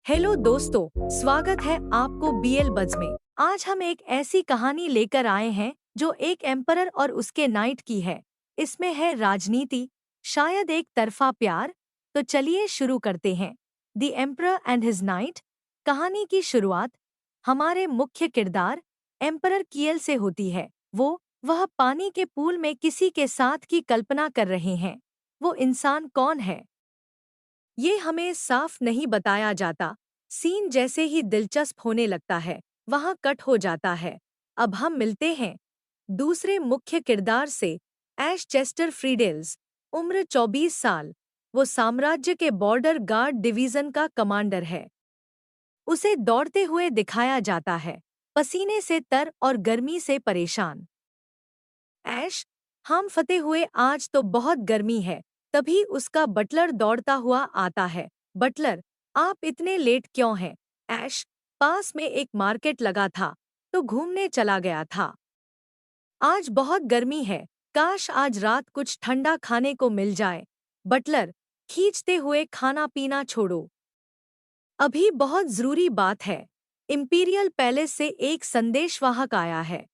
Hello दोस्तों, स्वागत है आपको बीएल बज में। आज हम एक ऐसी कहानी लेकर आए हैं जो एक एम्परर और उसके नाइट की है। इसमें है राजनीति, शायद एक तरफा प्यार। तो चलिए शुरू करते हैं। The emperor and his night. कहानी की शुरुआत हमारे मुख्य किरदार एम्परर कियल से होती है। वह पानी के पूल में किसी के साथ की कल्पना कर रहे हैं। वो इंसान कौन है ये हमें साफ नहीं बताया जाता। सीन जैसे ही दिलचस्प होने लगता है वहां कट हो जाता है। अब हम मिलते हैं दूसरे मुख्य किरदार से, ऐश चेस्टर फ्रीडेल्स। उम्र 24 साल। वो साम्राज्य के बॉर्डर गार्ड डिवीजन का कमांडर है। उसे दौड़ते हुए दिखाया जाता है, पसीने से तर और गर्मी से परेशान। ऐश, हम फते हुए, आज तो बहुत गर्मी है। तभी उसका बटलर दौड़ता हुआ आता है। बटलर, आप इतने लेट क्यों हैं? ऐश, पास में एक मार्केट लगा था तो घूमने चला गया था। आज बहुत गर्मी है, काश आज रात कुछ ठंडा खाने को मिल जाए। बटलर, खींचते हुए, खाना पीना छोड़ो, अभी बहुत जरूरी बात है। इंपीरियल पैलेस से एक संदेशवाहक आया है।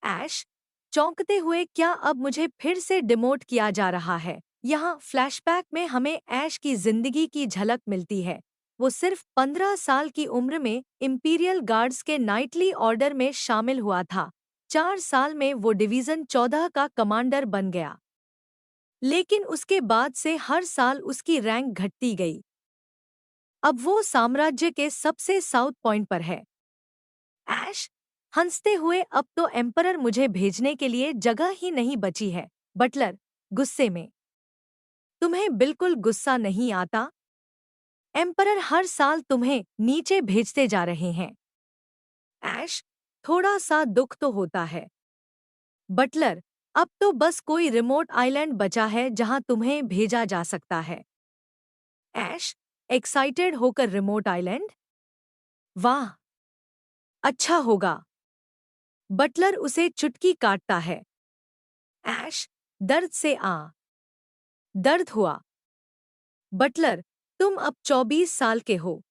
ऐश, चौंकते हुए, क्या अब मुझे फिर से डिमोट किया जा रहा है? यहाँ फ्लैशबैक में हमें ऐश की जिंदगी की झलक मिलती है। वो सिर्फ 15 साल की उम्र में इंपीरियल गार्ड्स के नाइटली ऑर्डर में शामिल हुआ था। 4 साल में वो डिवीजन 14 का कमांडर बन गया। लेकिन उसके बाद से हर साल उसकी रैंक घटती गई। अब वो साम्राज्य के सबसे साउथ पॉइंट पर है। ऐश, हंसते हुए, अब तो एम्परर मुझे भेजने के लिए जगह ही नहीं बची है। बटलर, गुस्से में, तुम्हें बिल्कुल गुस्सा नहीं आता? एम्परर हर साल तुम्हें नीचे भेजते जा रहे हैं। ऐश, थोड़ा सा दुख तो होता है। बटलर, अब तो बस कोई रिमोट आइलैंड बचा है जहां तुम्हें भेजा जा सकता है। ऐश, एक्साइटेड होकर, रिमोट आइलैंड? वाह, अच्छा होगा। बटलर उसे चुटकी काटता है। ऐश, दर्द से दर्द हुआ। बटलर, तुम अब 24 साल के हो।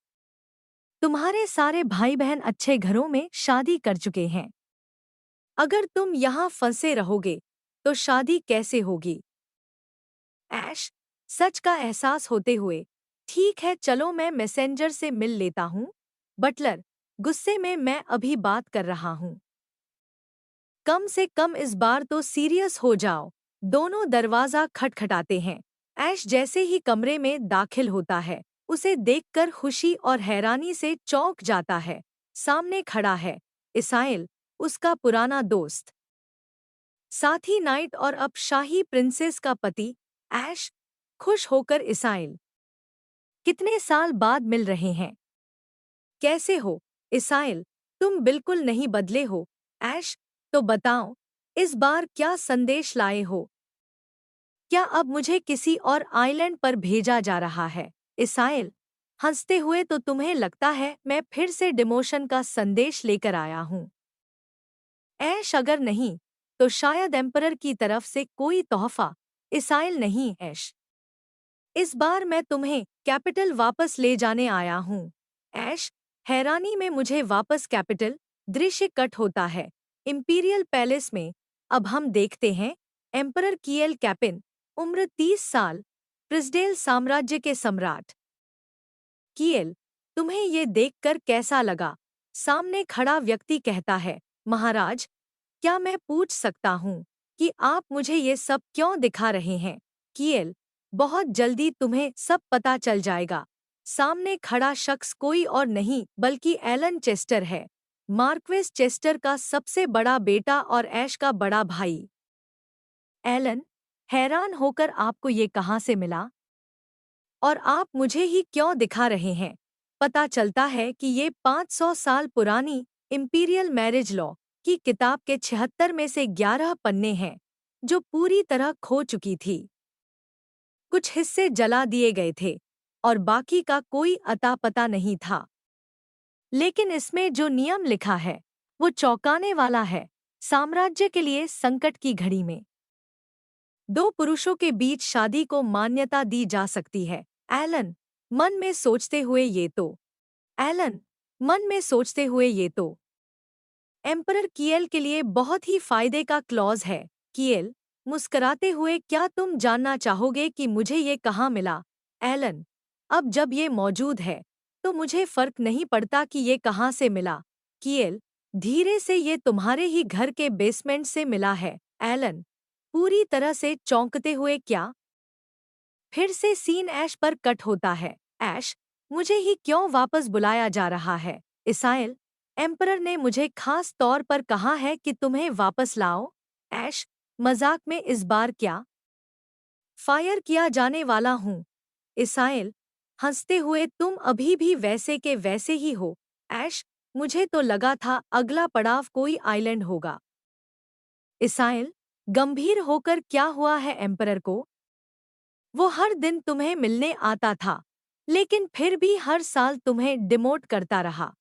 तुम्हारे सारे भाई बहन अच्छे घरों में शादी कर चुके हैं। अगर तुम यहाँ फंसे रहोगे तो शादी कैसे होगी? ऐश, सच का एहसास होते हुए, ठीक है, चलो मैं मैसेंजर से मिल लेता हूँ। बटलर, गुस्से में, मैं अभी बात कर रहा हूँ। कम से कम इस बार तो सीरियस हो जाओ। दोनों दरवाजा खटखटाते हैं। ऐश जैसे ही कमरे में दाखिल होता है, उसे देखकर खुशी और हैरानी से चौंक जाता है। सामने खड़ा है इसाइल, उसका पुराना दोस्त, साथी नाइट और अब शाही प्रिंसेस का पति। ऐश, खुश होकर, इसाइल, कितने साल बाद मिल रहे हैं। कैसे हो इसाइल? तुम बिल्कुल नहीं बदले हो। ऐश, तो बताओ, इस बार क्या संदेश लाए हो? क्या अब मुझे किसी और आइलैंड पर भेजा जा रहा है? इसाइल, हंसते हुए, तो तुम्हें लगता है मैं फिर से डिमोशन का संदेश लेकर आया हूँ? ऐश, अगर नहीं तो शायद एम्परर की तरफ से कोई तोहफा। इसाइल, नहीं ऐश, इस बार मैं तुम्हें कैपिटल वापस ले जाने आया हूँ। ऐश, हैरानी में, मुझे वापस कैपिटल? दृश्य कट होता है इंपीरियल पैलेस में। अब हम देखते हैं एम्परर कियल कैपिन, उम्र 30 साल, प्रिस्डेल साम्राज्य के सम्राट। कियल, तुम्हें ये देखकर कैसा लगा? सामने खड़ा व्यक्ति कहता है, महाराज, क्या मैं पूछ सकता हूँ कि आप मुझे ये सब क्यों दिखा रहे हैं? कियल, बहुत जल्दी तुम्हें सब पता चल जाएगा। सामने खड़ा शख्स कोई और नहीं बल्कि एलन चेस्टर है, मार्क्वेस चेस्टर का सबसे बड़ा बेटा और ऐश का बड़ा भाई। एलन, हैरान होकर, आपको ये कहाँ से मिला? और आप मुझे ही क्यों दिखा रहे हैं? पता चलता है कि ये 500 साल पुरानी इंपीरियल मैरिज लॉ की किताब के 76 में से 11 पन्ने हैं, जो पूरी तरह खो चुकी थी। कुछ हिस्से जला दिए गए थे और बाकी का कोई अता पता नहीं था। लेकिन इसमें जो नियम लिखा है वो चौंकाने वाला है। साम्राज्य के लिए संकट की घड़ी में दो पुरुषों के बीच शादी को मान्यता दी जा सकती है। एलन, मन में सोचते हुए ये तो एलन, मन में सोचते हुए ये तो एम्परर किएल के लिए बहुत ही फायदे का क्लॉज है। किएल, मुस्कराते हुए, क्या तुम जानना चाहोगे कि मुझे ये कहाँ मिला? एलन, अब जब ये मौजूद है तो मुझे फर्क नहीं पड़ता कि ये कहाँ से मिला। किएल, धीरे से, ये तुम्हारे ही घर के बेसमेंट से मिला है। एलन, पूरी तरह से चौंकते हुए, क्या? फिर से सीन ऐश पर कट होता है। ऐश, मुझे ही क्यों वापस बुलाया जा रहा है? इसाइल, एम्परर ने मुझे खास तौर पर कहा है कि तुम्हें वापस लाओ। ऐश, मजाक में इस बार क्या? फायर किया जाने वाला हूँ। इसाइल, हंसते हुए, तुम अभी भी वैसे के वैसे ही हो। ऐश, मुझे तो लगा था अगला पड़ाव कोई आइलैंड होगा। इसाइल, गंभीर होकर, क्या हुआ है एम्परर को? वो हर दिन तुम्हें मिलने आता था, लेकिन फिर भी हर साल तुम्हें डिमोट करता रहा।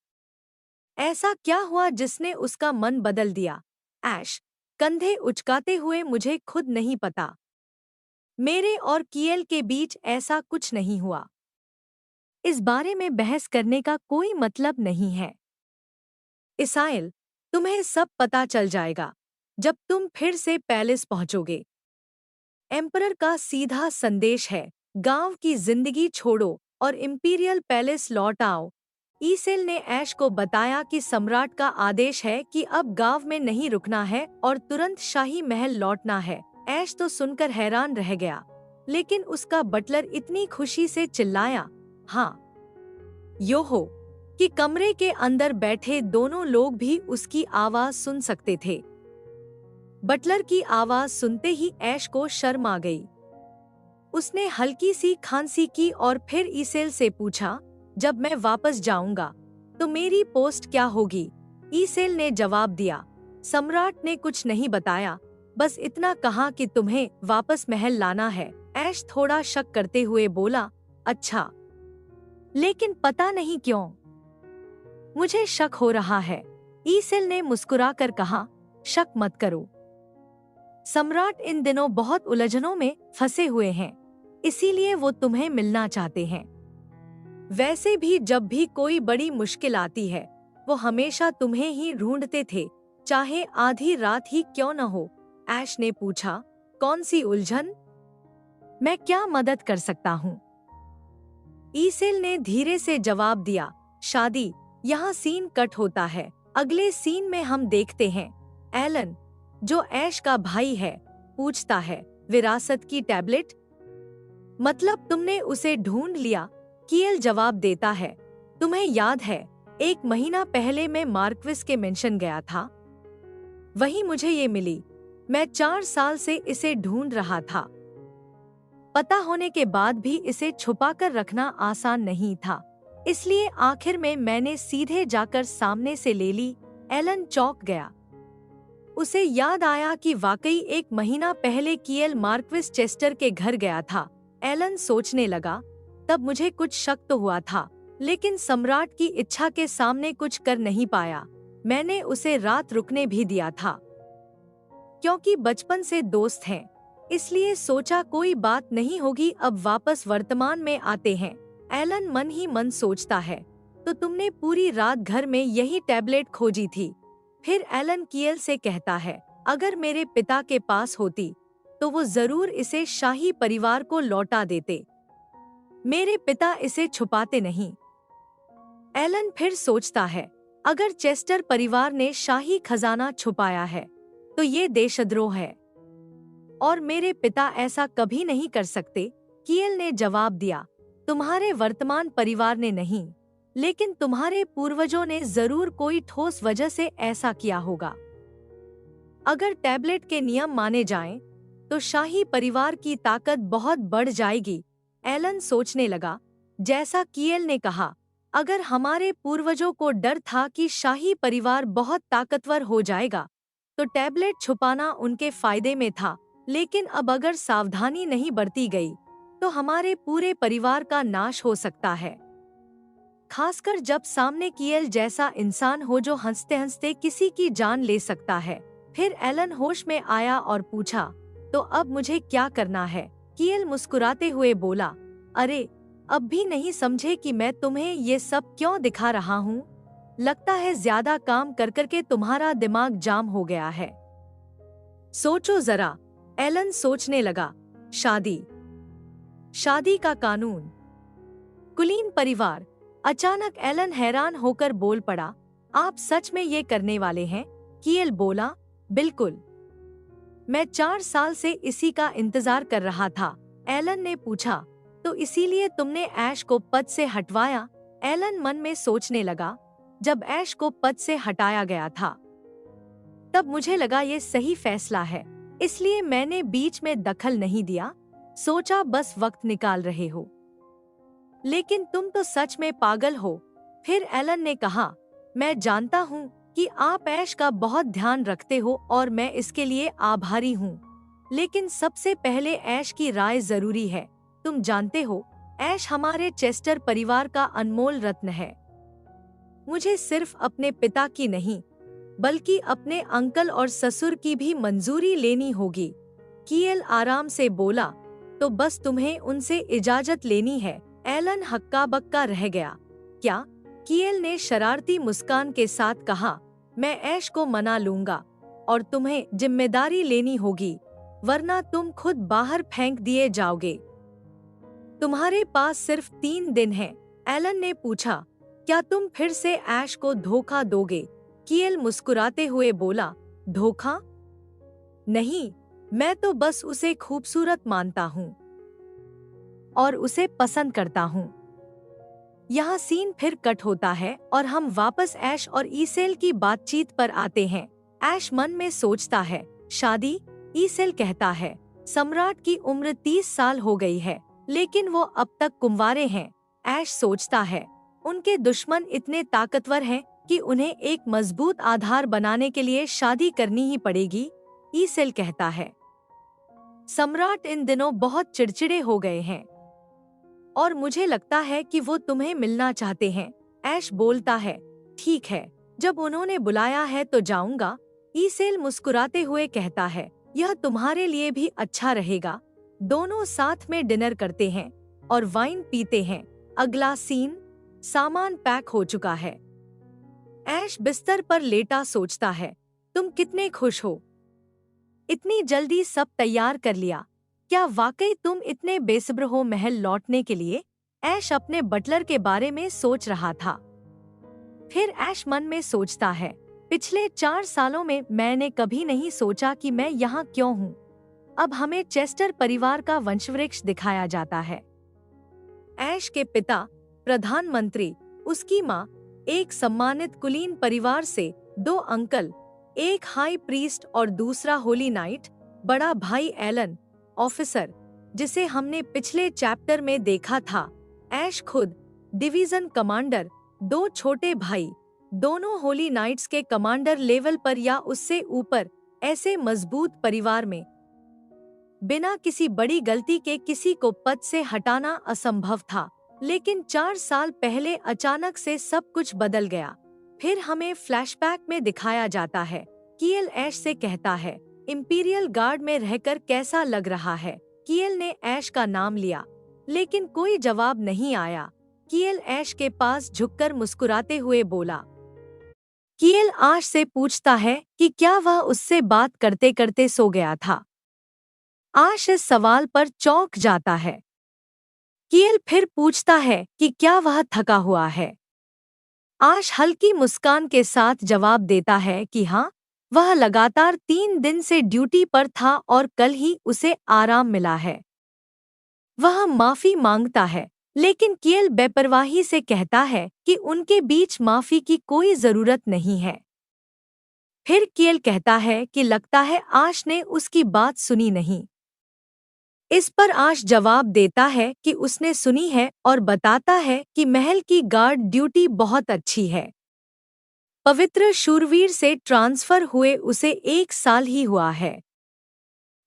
ऐसा क्या हुआ जिसने उसका मन बदल दिया? ऐश, कंधे उचकाते हुए, मुझे खुद नहीं पता। मेरे और किएल के बीच ऐसा कुछ नहीं हुआ। इस बारे में बहस करने का कोई मतलब नहीं है। इसाइल, तुम्हें सब पता चल जाएगा जब तुम फिर से पैलेस पहुंचोगे। एम्परर का सीधा संदेश है, गांव की जिंदगी छोड़ो और इंपीरियल पैलेस लौट आओ। ईसेल ने ऐश को बताया कि सम्राट का आदेश है कि अब गांव में नहीं रुकना है और तुरंत शाही महल लौटना है। ऐश तो सुनकर हैरान रह गया, लेकिन उसका बटलर इतनी खुशी से चिल्लाया, हाँ, योहो, कि कमरे के अंदर बैठे दोनों लोग भी उसकी आवाज सुन सकते थे। बटलर की आवाज सुनते ही ऐश को शर्म आ गई। उसने हल्की सी खांसी की और फिर ईसेल से पूछा, जब मैं वापस जाऊंगा तो मेरी पोस्ट क्या होगी? ईसेल ने जवाब दिया, सम्राट ने कुछ नहीं बताया, बस इतना कहा कि तुम्हें वापस महल लाना है। ऐश थोड़ा शक करते हुए बोला, अच्छा, लेकिन पता नहीं क्यों मुझे शक हो रहा है। ईसेल ने मुस्कुराकर कहा, शक मत करो, सम्राट इन दिनों बहुत उलझनों में फंसे हुए हैं, इसीलिए वो तुम्हें मिलना चाहते हैं। वैसे भी जब भी कोई बड़ी मुश्किल आती है, वो हमेशा तुम्हें ही ढूंढते थे, चाहे आधी रात ही क्यों न हो। ऐश ने पूछा, कौन सी उलझन? मैं क्या मदद कर सकता हूँ? ईसेल ने धीरे से जवाब दिया, शादी। यहाँ सीन कट होता है। अगले सीन में हम देखते हैं एलन, जो ऐश का भाई है, पूछता है, विरासत की टैबलेट? मतलब तुमने उसे ढूंढ लिया? किएल जवाब देता है, तुम्हें याद है 1 महीना पहले मैं मार्क्विस के मेंशन गया था, वहीं मुझे ये मिली। मैं 4 साल से इसे ढूंढ रहा था। पता होने के बाद भी इसे छुपाकर रखना आसान नहीं था, इसलिए आखिर में मैंने सीधे जाकर सामने से ले ली। एलन चौंक गया। उसे याद आया कि वाकई 1 महीना पहले किएल मार्क्विस चेस्टर के घर गया था। एलन सोचने लगा, तब मुझे कुछ शक तो हुआ था, लेकिन सम्राट की इच्छा के सामने कुछ कर नहीं पाया। मैंने उसे रात रुकने भी दिया था, क्योंकि बचपन से दोस्त हैं, इसलिए सोचा कोई बात नहीं होगी। अब वापस वर्तमान में आते हैं। एलन मन ही मन सोचता है, तो तुमने पूरी रात घर में यही टैबलेट खोजी थी? फिर एलन किएल से कहता है, अगर मेरे पिता के पास होती तो वो जरूर इसे शाही परिवार को लौटा देते। मेरे पिता इसे छुपाते नहीं। एलन फिर सोचता है, अगर चेस्टर परिवार ने शाही खजाना छुपाया है तो ये देशद्रोह है, और मेरे पिता ऐसा कभी नहीं कर सकते। किएल ने जवाब दिया, तुम्हारे वर्तमान परिवार ने नहीं, लेकिन तुम्हारे पूर्वजों ने जरूर कोई ठोस वजह से ऐसा किया होगा। अगर टैबलेट के नियम माने जाएं, तो शाही परिवार की ताकत बहुत बढ़ जाएगी। एलन सोचने लगा, जैसा किएल ने कहा, अगर हमारे पूर्वजों को डर था कि शाही परिवार बहुत ताकतवर हो जाएगा, तो टैबलेट छुपाना उनके फायदे में था। लेकिन अब अगर सावधानी नहीं बरती गई, तो हमारे पूरे परिवार का नाश हो सकता है, खासकर जब सामने किएल जैसा इंसान हो जो हंसते हंसते किसी की जान ले सकता है। फिर एलन होश में आया और पूछा, तो अब मुझे क्या करना है? किएल मुस्कुराते हुए बोला, अरे, अब भी नहीं समझे कि मैं तुम्हें ये सब क्यों दिखा रहा हूँ? लगता है ज्यादा काम कर करके तुम्हारा दिमाग जाम हो गया है। सोचो जरा। एलन सोचने लगा। शादी, शादी का कानून, कुलीन परिवार। अचानक एलन हैरान होकर बोल पड़ा, आप सच में ये करने वाले हैं? कीएल बोला, बिल्कुल। मैं 4 साल से इसी का इंतजार कर रहा था। एलन ने पूछा, तो इसीलिए तुमने ऐश को पद से हटवाया? एलन मन में सोचने लगा, जब ऐश को पद से हटाया गया था तब मुझे लगा ये सही फैसला है, इसलिए मैंने बीच में दखल नहीं दिया। सोचा बस वक्त निकाल रहे हो। लेकिन तुम तो सच में पागल हो। फिर एलन ने कहा, मैं जानता हूँ कि आप ऐश का बहुत ध्यान रखते हो और मैं इसके लिए आभारी हूँ, लेकिन सबसे पहले ऐश की राय जरूरी है। तुम जानते हो, ऐश हमारे चेस्टर परिवार का अनमोल रत्न है। मुझे सिर्फ अपने पिता की नहीं, बल्कि अपने अंकल और ससुर की भी मंजूरी लेनी होगी। कीएल आराम से बोला, तो बस तुम्हें उनसे इजाजत लेनी है। एलन हक्का बक्का रह गया। क्या? कीएल ने शरारती मुस्कान के साथ कहा, मैं ऐश को मना लूंगा और तुम्हें जिम्मेदारी लेनी होगी, वरना तुम खुद बाहर फेंक दिए जाओगे। तुम्हारे पास सिर्फ 3 दिन हैं। एलन ने पूछा, क्या तुम फिर से ऐश को धोखा दोगे? कीएल मुस्कुराते हुए बोला, धोखा नहीं, मैं तो बस उसे खूबसूरत मानता हूँ और उसे पसंद करता हूँ। यहाँ सीन फिर कट होता है और हम वापस ऐश और ईसेल की बातचीत पर आते हैं। ऐश मन में सोचता है, शादी? ईसेल कहता है, सम्राट की उम्र 30 साल हो गई है, लेकिन वो अब तक कुंवारे हैं। ऐश सोचता है, उनके दुश्मन इतने ताकतवर हैं कि उन्हें एक मजबूत आधार बनाने के लिए शादी करनी ही पड़ेगी। ईसेल कहता है, सम्राट इन दिनों बहुत चिड़चिड़े हो गए हैं और मुझे लगता है कि वो तुम्हें मिलना चाहते हैं। ऐश बोलता है, ठीक है, जब उन्होंने बुलाया है तो जाऊंगा। ईसेल मुस्कुराते हुए कहता है, यह तुम्हारे लिए भी अच्छा रहेगा। दोनों साथ में डिनर करते हैं और वाइन पीते हैं। अगला सीन, सामान पैक हो चुका है। ऐश बिस्तर पर लेटा सोचता है, तुम कितने खुश हो, इतनी जल्दी सब तैयार कर लिया। क्या वाकई तुम इतने बेसब्र हो महल लौटने के लिए? ऐश अपने बटलर के बारे में सोच रहा था। फिर ऐश मन में सोचता है, पिछले 4 सालों में मैंने कभी नहीं सोचा कि मैं यहाँ क्यों हूँ। अब हमें चेस्टर परिवार का वंशवृक्ष दिखाया जाता है। ऐश के पिता प्रधानमंत्री, उसकी माँ एक सम्मानित कुलीन परिवार से, 2 अंकल, एक हाई प्रीस्ट और दूसरा होली नाइट, बड़ा भाई एलन, ऑफिसर, जिसे हमने पिछले चैप्टर में देखा था, ऐश खुद डिवीजन कमांडर, 2 छोटे भाई, दोनों होली नाइट्स के कमांडर लेवल पर या उससे ऊपर। ऐसे मजबूत परिवार में बिना किसी बड़ी गलती के किसी को पद से हटाना असंभव था। लेकिन 4 साल पहले अचानक से सब कुछ बदल गया। फिर हमें फ्लैशबैक में दिखाया जाता है। कीएल ऐश से कहता है, इंपीरियल गार्ड में रहकर कैसा लग रहा है? कीएल ने ऐश का नाम लिया, लेकिन कोई जवाब नहीं आया। कीएल ऐश के पास झुककर मुस्कुराते हुए बोला। कीएल ऐश से पूछता है कि क्या वह उससे बात करते करते सो गया था। ऐश इस सवाल पर चौंक जाता है। कीएल फिर पूछता है कि क्या वह थका हुआ है। ऐश हल्की मुस्कान के साथ जवाब देता है कि हाँ, वह लगातार 3 दिन से ड्यूटी पर था और कल ही उसे आराम मिला है। वह माफी मांगता है, लेकिन कीएल बेपरवाही से कहता है कि उनके बीच माफी की कोई जरूरत नहीं है। फिर कीएल कहता है कि लगता है ऐश ने उसकी बात सुनी नहीं। इस पर ऐश जवाब देता है कि उसने सुनी है और बताता है कि महल की गार्ड ड्यूटी बहुत अच्छी है। पवित्र शूरवीर से ट्रांसफर हुए उसे 1 साल ही हुआ है,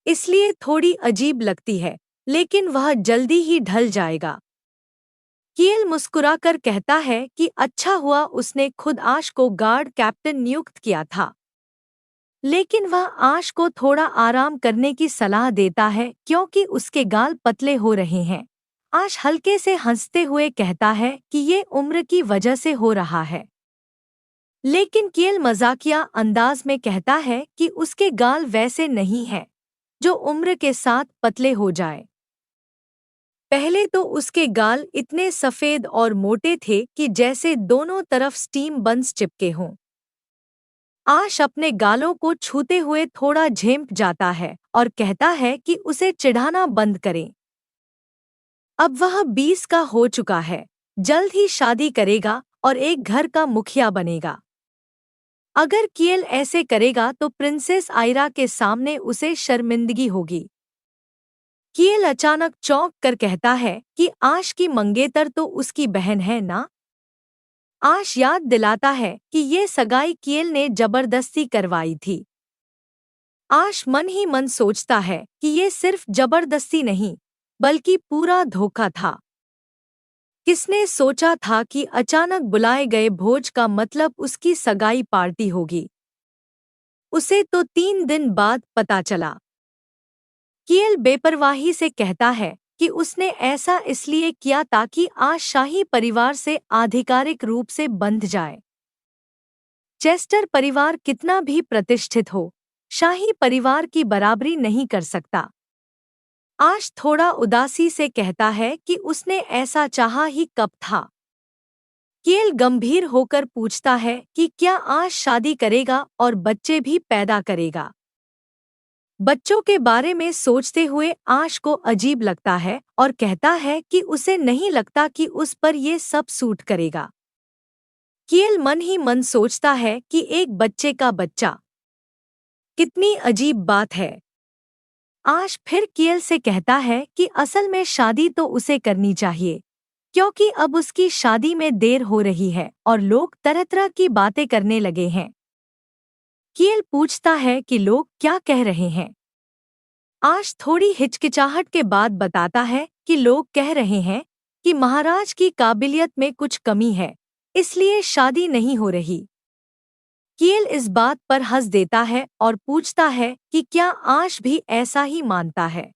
इसलिए थोड़ी अजीब लगती है, लेकिन वह जल्दी ही ढल जाएगा। कीएल मुस्कुराकर कहता है कि अच्छा हुआ उसने खुद ऐश को गार्ड कैप्टन नियुक्त किया था, लेकिन वह ऐश को थोड़ा आराम करने की सलाह देता है क्योंकि उसके गाल पतले हो रहे हैं। आश हल्के से हंसते हुए कहता है कि ये उम्र की वजह से हो रहा है। लेकिन कियल मजाकिया अंदाज में कहता है कि उसके गाल वैसे नहीं हैं जो उम्र के साथ पतले हो जाए। पहले तो उसके गाल इतने सफेद और मोटे थे कि जैसे दोनों तरफ स्टीम बंस चिपके हों। आश अपने गालों को छूते हुए थोड़ा झेंप जाता है और कहता है कि उसे चिढ़ाना बंद करें। अब वह 20 का हो चुका है, जल्द ही शादी करेगा और एक घर का मुखिया बनेगा। अगर कियल ऐसे करेगा तो प्रिंसेस आयरा के सामने उसे शर्मिंदगी होगी। कियल अचानक चौंक कर कहता है कि आश की मंगेतर तो उसकी बहन है ना। आश याद दिलाता है कि ये सगाई कियल ने जबरदस्ती करवाई थी। आश मन ही मन सोचता है कि ये सिर्फ जबरदस्ती नहीं, बल्कि पूरा धोखा था। किसने सोचा था कि अचानक बुलाए गए भोज का मतलब उसकी सगाई पार्टी होगी। उसे तो 3 दिन बाद पता चला। कियल बेपरवाही से कहता है कि उसने ऐसा इसलिए किया ताकि आश शाही परिवार से आधिकारिक रूप से बंध जाए। चेस्टर परिवार कितना भी प्रतिष्ठित हो, शाही परिवार की बराबरी नहीं कर सकता। आश थोड़ा उदासी से कहता है कि उसने ऐसा चाहा ही कब था। कियल गंभीर होकर पूछता है कि क्या आश शादी करेगा और बच्चे भी पैदा करेगा। बच्चों के बारे में सोचते हुए आश को अजीब लगता है और कहता है कि उसे नहीं लगता कि उस पर ये सब सूट करेगा। कियल मन ही मन सोचता है कि एक बच्चे का बच्चा, कितनी अजीब बात है। आश फिर कियल से कहता है कि असल में शादी तो उसे करनी चाहिए, क्योंकि अब उसकी शादी में देर हो रही है और लोग तरह तरह की बातें करने लगे हैं। कियल पूछता है कि लोग क्या कह रहे हैं। आश थोड़ी हिचकिचाहट के बाद बताता है कि लोग कह रहे हैं कि महाराज की काबिलियत में कुछ कमी है, इसलिए शादी नहीं हो रही। कियल इस बात पर हंस देता है और पूछता है कि क्या आश भी ऐसा ही मानता है।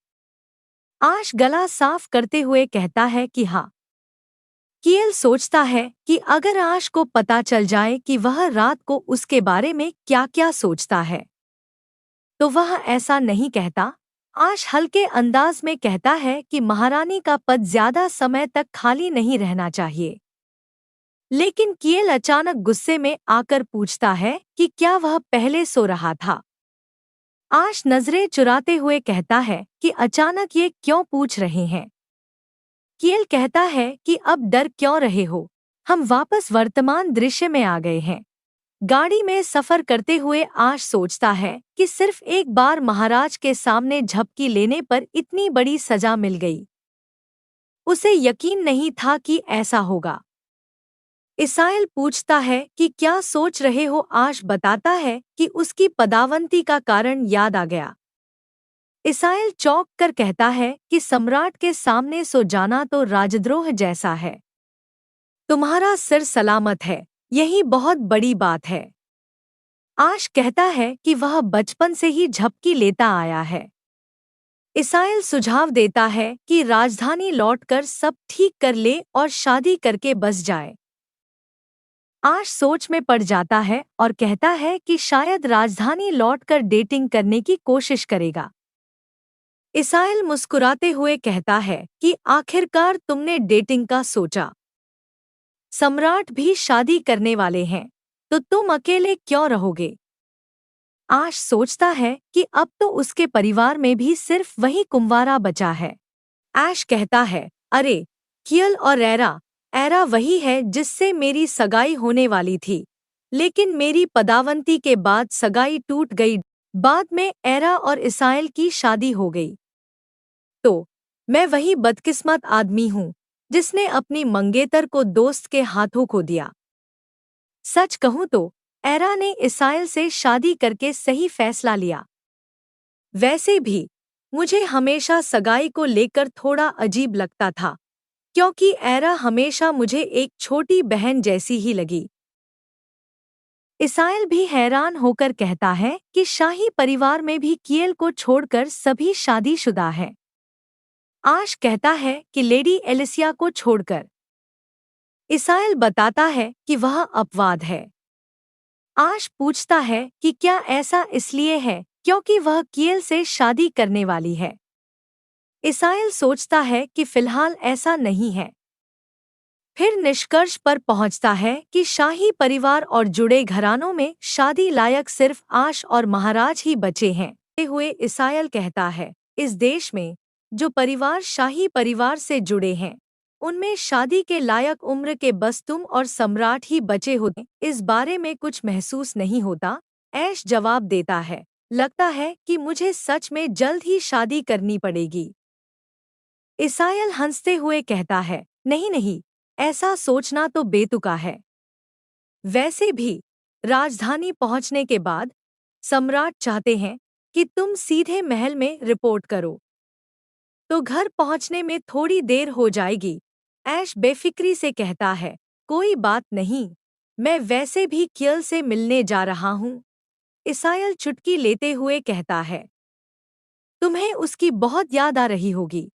आश गला साफ करते हुए कहता है कि हाँ। कियल सोचता है कि अगर आश को पता चल जाए कि वह रात को उसके बारे में क्या-क्या सोचता है, तो वह ऐसा नहीं कहता। आश हल्के अंदाज में कहता है कि महारानी का पद ज्यादा समय तक खाली नहीं रहना चाहिए। लेकिन कियल अचानक गुस्से में आकर पूछता है कि क्या वह पहले सो रहा था। आश नजरें चुराते हुए कहता है कि अचानक ये क्यों पूछ रहे हैं। कियल कहता है कि अब डर क्यों रहे हो, हम वापस वर्तमान दृश्य में आ गए हैं। गाड़ी में सफर करते हुए आश सोचता है कि सिर्फ एक बार महाराज के सामने झपकी लेने पर इतनी बड़ी सजा मिल गई। उसे यकीन नहीं था कि ऐसा होगा। इसाइल पूछता है कि क्या सोच रहे हो। आश बताता है कि उसकी पदावंती का कारण याद आ गया। इसाइल चौंक कर कहता है कि सम्राट के सामने सो जाना तो राजद्रोह जैसा है। तुम्हारा सिर सलामत है, यही बहुत बड़ी बात है। आश कहता है कि वह बचपन से ही झपकी लेता आया है। इसाइल सुझाव देता है कि राजधानी लौटकर सब ठीक कर ले और शादी करके बस जाए। आश सोच में पड़ जाता है और कहता है कि शायद राजधानी लौटकर डेटिंग करने की कोशिश करेगा। इसाइल मुस्कुराते हुए कहता है कि आखिरकार तुमने डेटिंग का सोचा। सम्राट भी शादी करने वाले हैं, तो तुम अकेले क्यों रहोगे। आश सोचता है कि अब तो उसके परिवार में भी सिर्फ वही कुंवारा बचा है। ऐश कहता है, अरे कियल और एरा वही है जिससे मेरी सगाई होने वाली थी, लेकिन मेरी पदावंती के बाद सगाई टूट गई। बाद में एरा और इसाइल की शादी हो गई। तो मैं वही बदकिस्मत आदमी हूँ जिसने अपनी मंगेतर को दोस्त के हाथों खो दिया। सच कहूँ तो एरा ने इसाइल से शादी करके सही फैसला लिया। वैसे भी मुझे हमेशा सगाई को लेकर थोड़ा अजीब लगता था, क्योंकि एरा हमेशा मुझे एक छोटी बहन जैसी ही लगी। इसाइल भी हैरान होकर कहता है कि शाही परिवार में भी कियल को छोड़कर सभी शादीशुदा हैं। आश कहता है कि लेडी एलिसिया को छोड़कर। इसाइल बताता है कि वह अपवाद है। आश पूछता है कि क्या ऐसा इसलिए है क्योंकि वह किएल से शादी करने वाली है। इसाइल सोचता है कि फिलहाल ऐसा नहीं है। फिर निष्कर्ष पर पहुंचता है कि शाही परिवार और जुड़े घरानों में शादी लायक सिर्फ आश और महाराज ही बचे हैं। हुए इसाइल कहता है, इस देश में जो परिवार शाही परिवार से जुड़े हैं उनमें शादी के लायक उम्र के बस तुम और सम्राट ही बचे होते। इस बारे में कुछ महसूस नहीं होता। ऐश जवाब देता है, लगता है कि मुझे सच में जल्द ही शादी करनी पड़ेगी। इसाइल हंसते हुए कहता है, नहीं नहीं, ऐसा सोचना तो बेतुका है। वैसे भी राजधानी पहुंचने के बाद सम्राट चाहते हैं कि तुम सीधे महल में रिपोर्ट करो, तो घर पहुंचने में थोड़ी देर हो जाएगी। ऐश बेफिक्री से कहता है, कोई बात नहीं, मैं वैसे भी कियल से मिलने जा रहा हूँ। इसाइल चुटकी लेते हुए कहता है, तुम्हें उसकी बहुत याद आ रही होगी।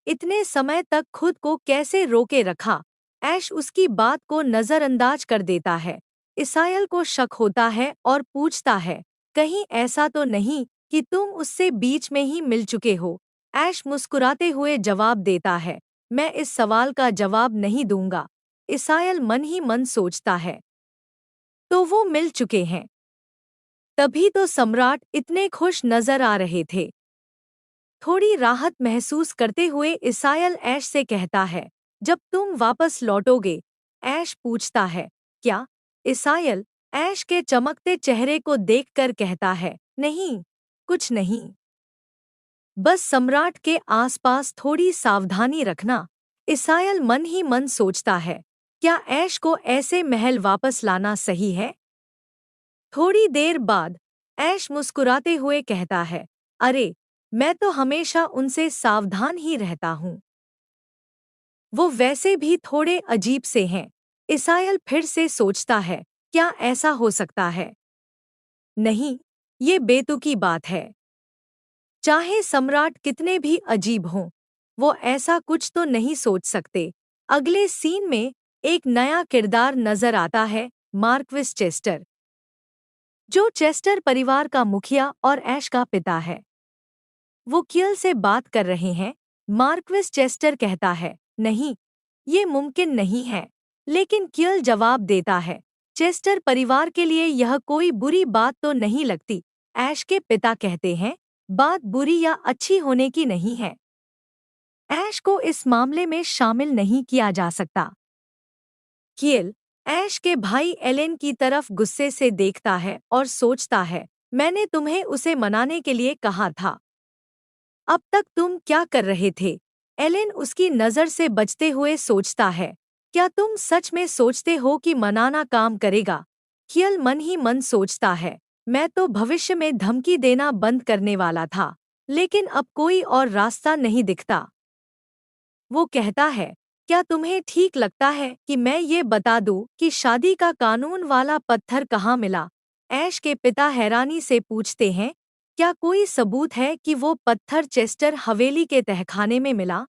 इतने समय तक खुद को कैसे रोके रखा। ऐश उसकी बात को नजरअंदाज कर देता है। इसाइल को शक होता है और पूछता है, कहीं ऐसा तो नहीं कि तुम उससे बीच में ही मिल चुके हो। ऐश मुस्कुराते हुए जवाब देता है, मैं इस सवाल का जवाब नहीं दूंगा। इसाइल मन ही मन सोचता है, तो वो मिल चुके हैं। तभी तो सम्राट इतने खुश नजर आ रहे थे। थोड़ी राहत महसूस करते हुए इसाइल ऐश से कहता है, जब तुम वापस लौटोगे? ऐश पूछता है, क्या? इसाइल ऐश के चमकते चेहरे को देखकर कहता है, नहीं, कुछ नहीं। बस सम्राट के आसपास थोड़ी सावधानी रखना। इसाइल मन ही मन सोचता है, क्या ऐश को ऐसे महल वापस लाना सही है? थोड़ी देर बाद ऐश मुस्कुराते हुए कहता है, अरे, मैं तो हमेशा उनसे सावधान ही रहता हूँ। वो वैसे भी थोड़े अजीब से हैं। इसाइल फिर से सोचता है, क्या ऐसा हो सकता है? नहीं, ये बेतुकी बात है। चाहे सम्राट कितने भी अजीब हों, वो ऐसा कुछ तो नहीं सोच सकते। अगले सीन में एक नया किरदार नजर आता है, मार्क्विस चेस्टर, जो चेस्टर परिवार का मुखिया और ऐश का पिता है। वो कियल से बात कर रहे हैं। मार्क्विस चेस्टर कहता है, नहीं, ये मुमकिन नहीं है। लेकिन कियल जवाब देता है, चेस्टर परिवार के लिए यह कोई बुरी बात तो नहीं लगती। ऐश के पिता कहते हैं, बात बुरी या अच्छी होने की नहीं है। ऐश को इस मामले में शामिल नहीं किया जा सकता। कियल ऐश के भाई एलेन की तरफ गुस्से से देखता है और सोचता है, मैंने तुम्हें उसे मनाने के लिए कहा था। अब तक तुम क्या कर रहे थे? एलेन उसकी नज़र से बचते हुए सोचता है, क्या तुम सच में सोचते हो कि मनाना काम करेगा? कियल मन ही मन सोचता है, मैं तो भविष्य में धमकी देना बंद करने वाला था, लेकिन अब कोई और रास्ता नहीं दिखता। वो कहता है, क्या तुम्हें ठीक लगता है कि मैं ये बता दूं कि शादी का कानून वाला पत्थर कहाँ मिला? ऐश के पिता हैरानी से पूछते हैं, क्या कोई सबूत है कि वो पत्थर चेस्टर हवेली के तहखाने में मिला?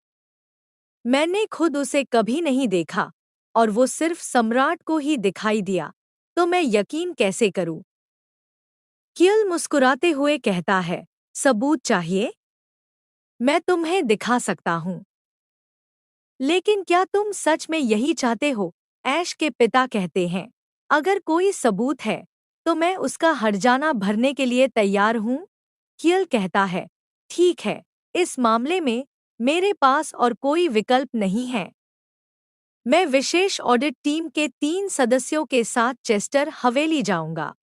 मैंने खुद उसे कभी नहीं देखा और वो सिर्फ सम्राट को ही दिखाई दिया, तो मैं यकीन कैसे करूं? कियल मुस्कुराते हुए कहता है, सबूत चाहिए? मैं तुम्हें दिखा सकता हूं। लेकिन क्या तुम सच में यही चाहते हो? ऐश के पिता कहते हैं, अगर कोई सबूत है तो मैं उसका हर्जाना भरने के लिए तैयार हूँ। कियल कहता है, ठीक है, इस मामले में मेरे पास और कोई विकल्प नहीं है। मैं विशेष ऑडिट टीम के 3 सदस्यों के साथ चेस्टर हवेली जाऊंगा।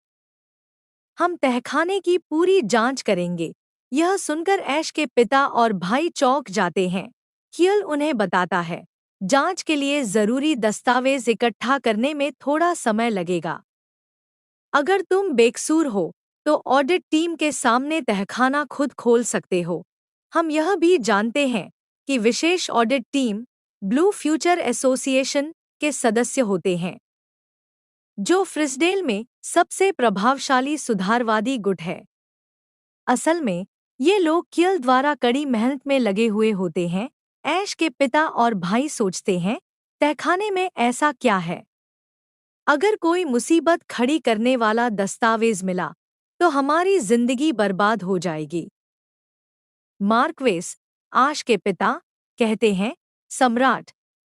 हम तहखाने की पूरी जांच करेंगे। यह सुनकर ऐश के पिता और भाई चौंक जाते हैं। कियल उन्हें बताता है, जांच के लिए जरूरी दस्तावेज इकट्ठा करने में थोड़ा समय लगेगा। अगर तुम बेकसूर हो तो ऑडिट टीम के सामने तहखाना खुद खोल सकते हो। हम यह भी जानते हैं कि विशेष audit team Blue Future Association के सदस्य होते हैं, जो फ्रिसडेल में सबसे प्रभावशाली सुधारवादी गुट है। असल में ये लोग कील द्वारा कड़ी मेहनत में लगे हुए होते हैं। ऐश के पिता और भाई सोचते हैं, तहखाने में ऐसा क्या है? अगर कोई मुसीबत खड़ी करने वाला दस्तावेज मिला, तो हमारी जिंदगी बर्बाद हो जाएगी। मार्क्वेस, आश के पिता, कहते हैं, सम्राट,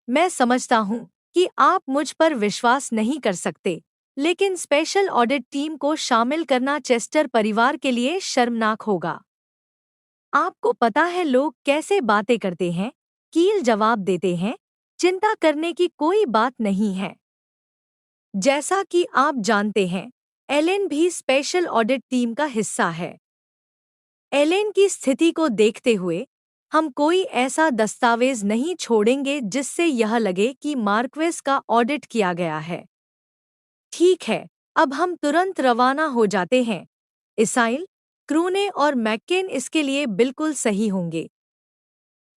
मैं समझता हूं कि आप मुझ पर विश्वास नहीं कर सकते, लेकिन स्पेशल ऑडिट टीम को शामिल करना चेस्टर परिवार के लिए शर्मनाक होगा। आपको पता है लोग कैसे बातें करते हैं? कील जवाब देते हैं, चिंता करने की कोई बात नहीं है। जैसा कि आप जानते हैं, एलेन भी स्पेशल ऑडिट टीम का हिस्सा है। एलेन की स्थिति को देखते हुए, हम कोई ऐसा दस्तावेज नहीं छोड़ेंगे जिससे यह लगे कि मार्क्वेस का ऑडिट किया गया है। ठीक है, अब हम तुरंत रवाना हो जाते हैं। इसाइल, क्रूने और मैक्केन इसके लिए बिल्कुल सही होंगे।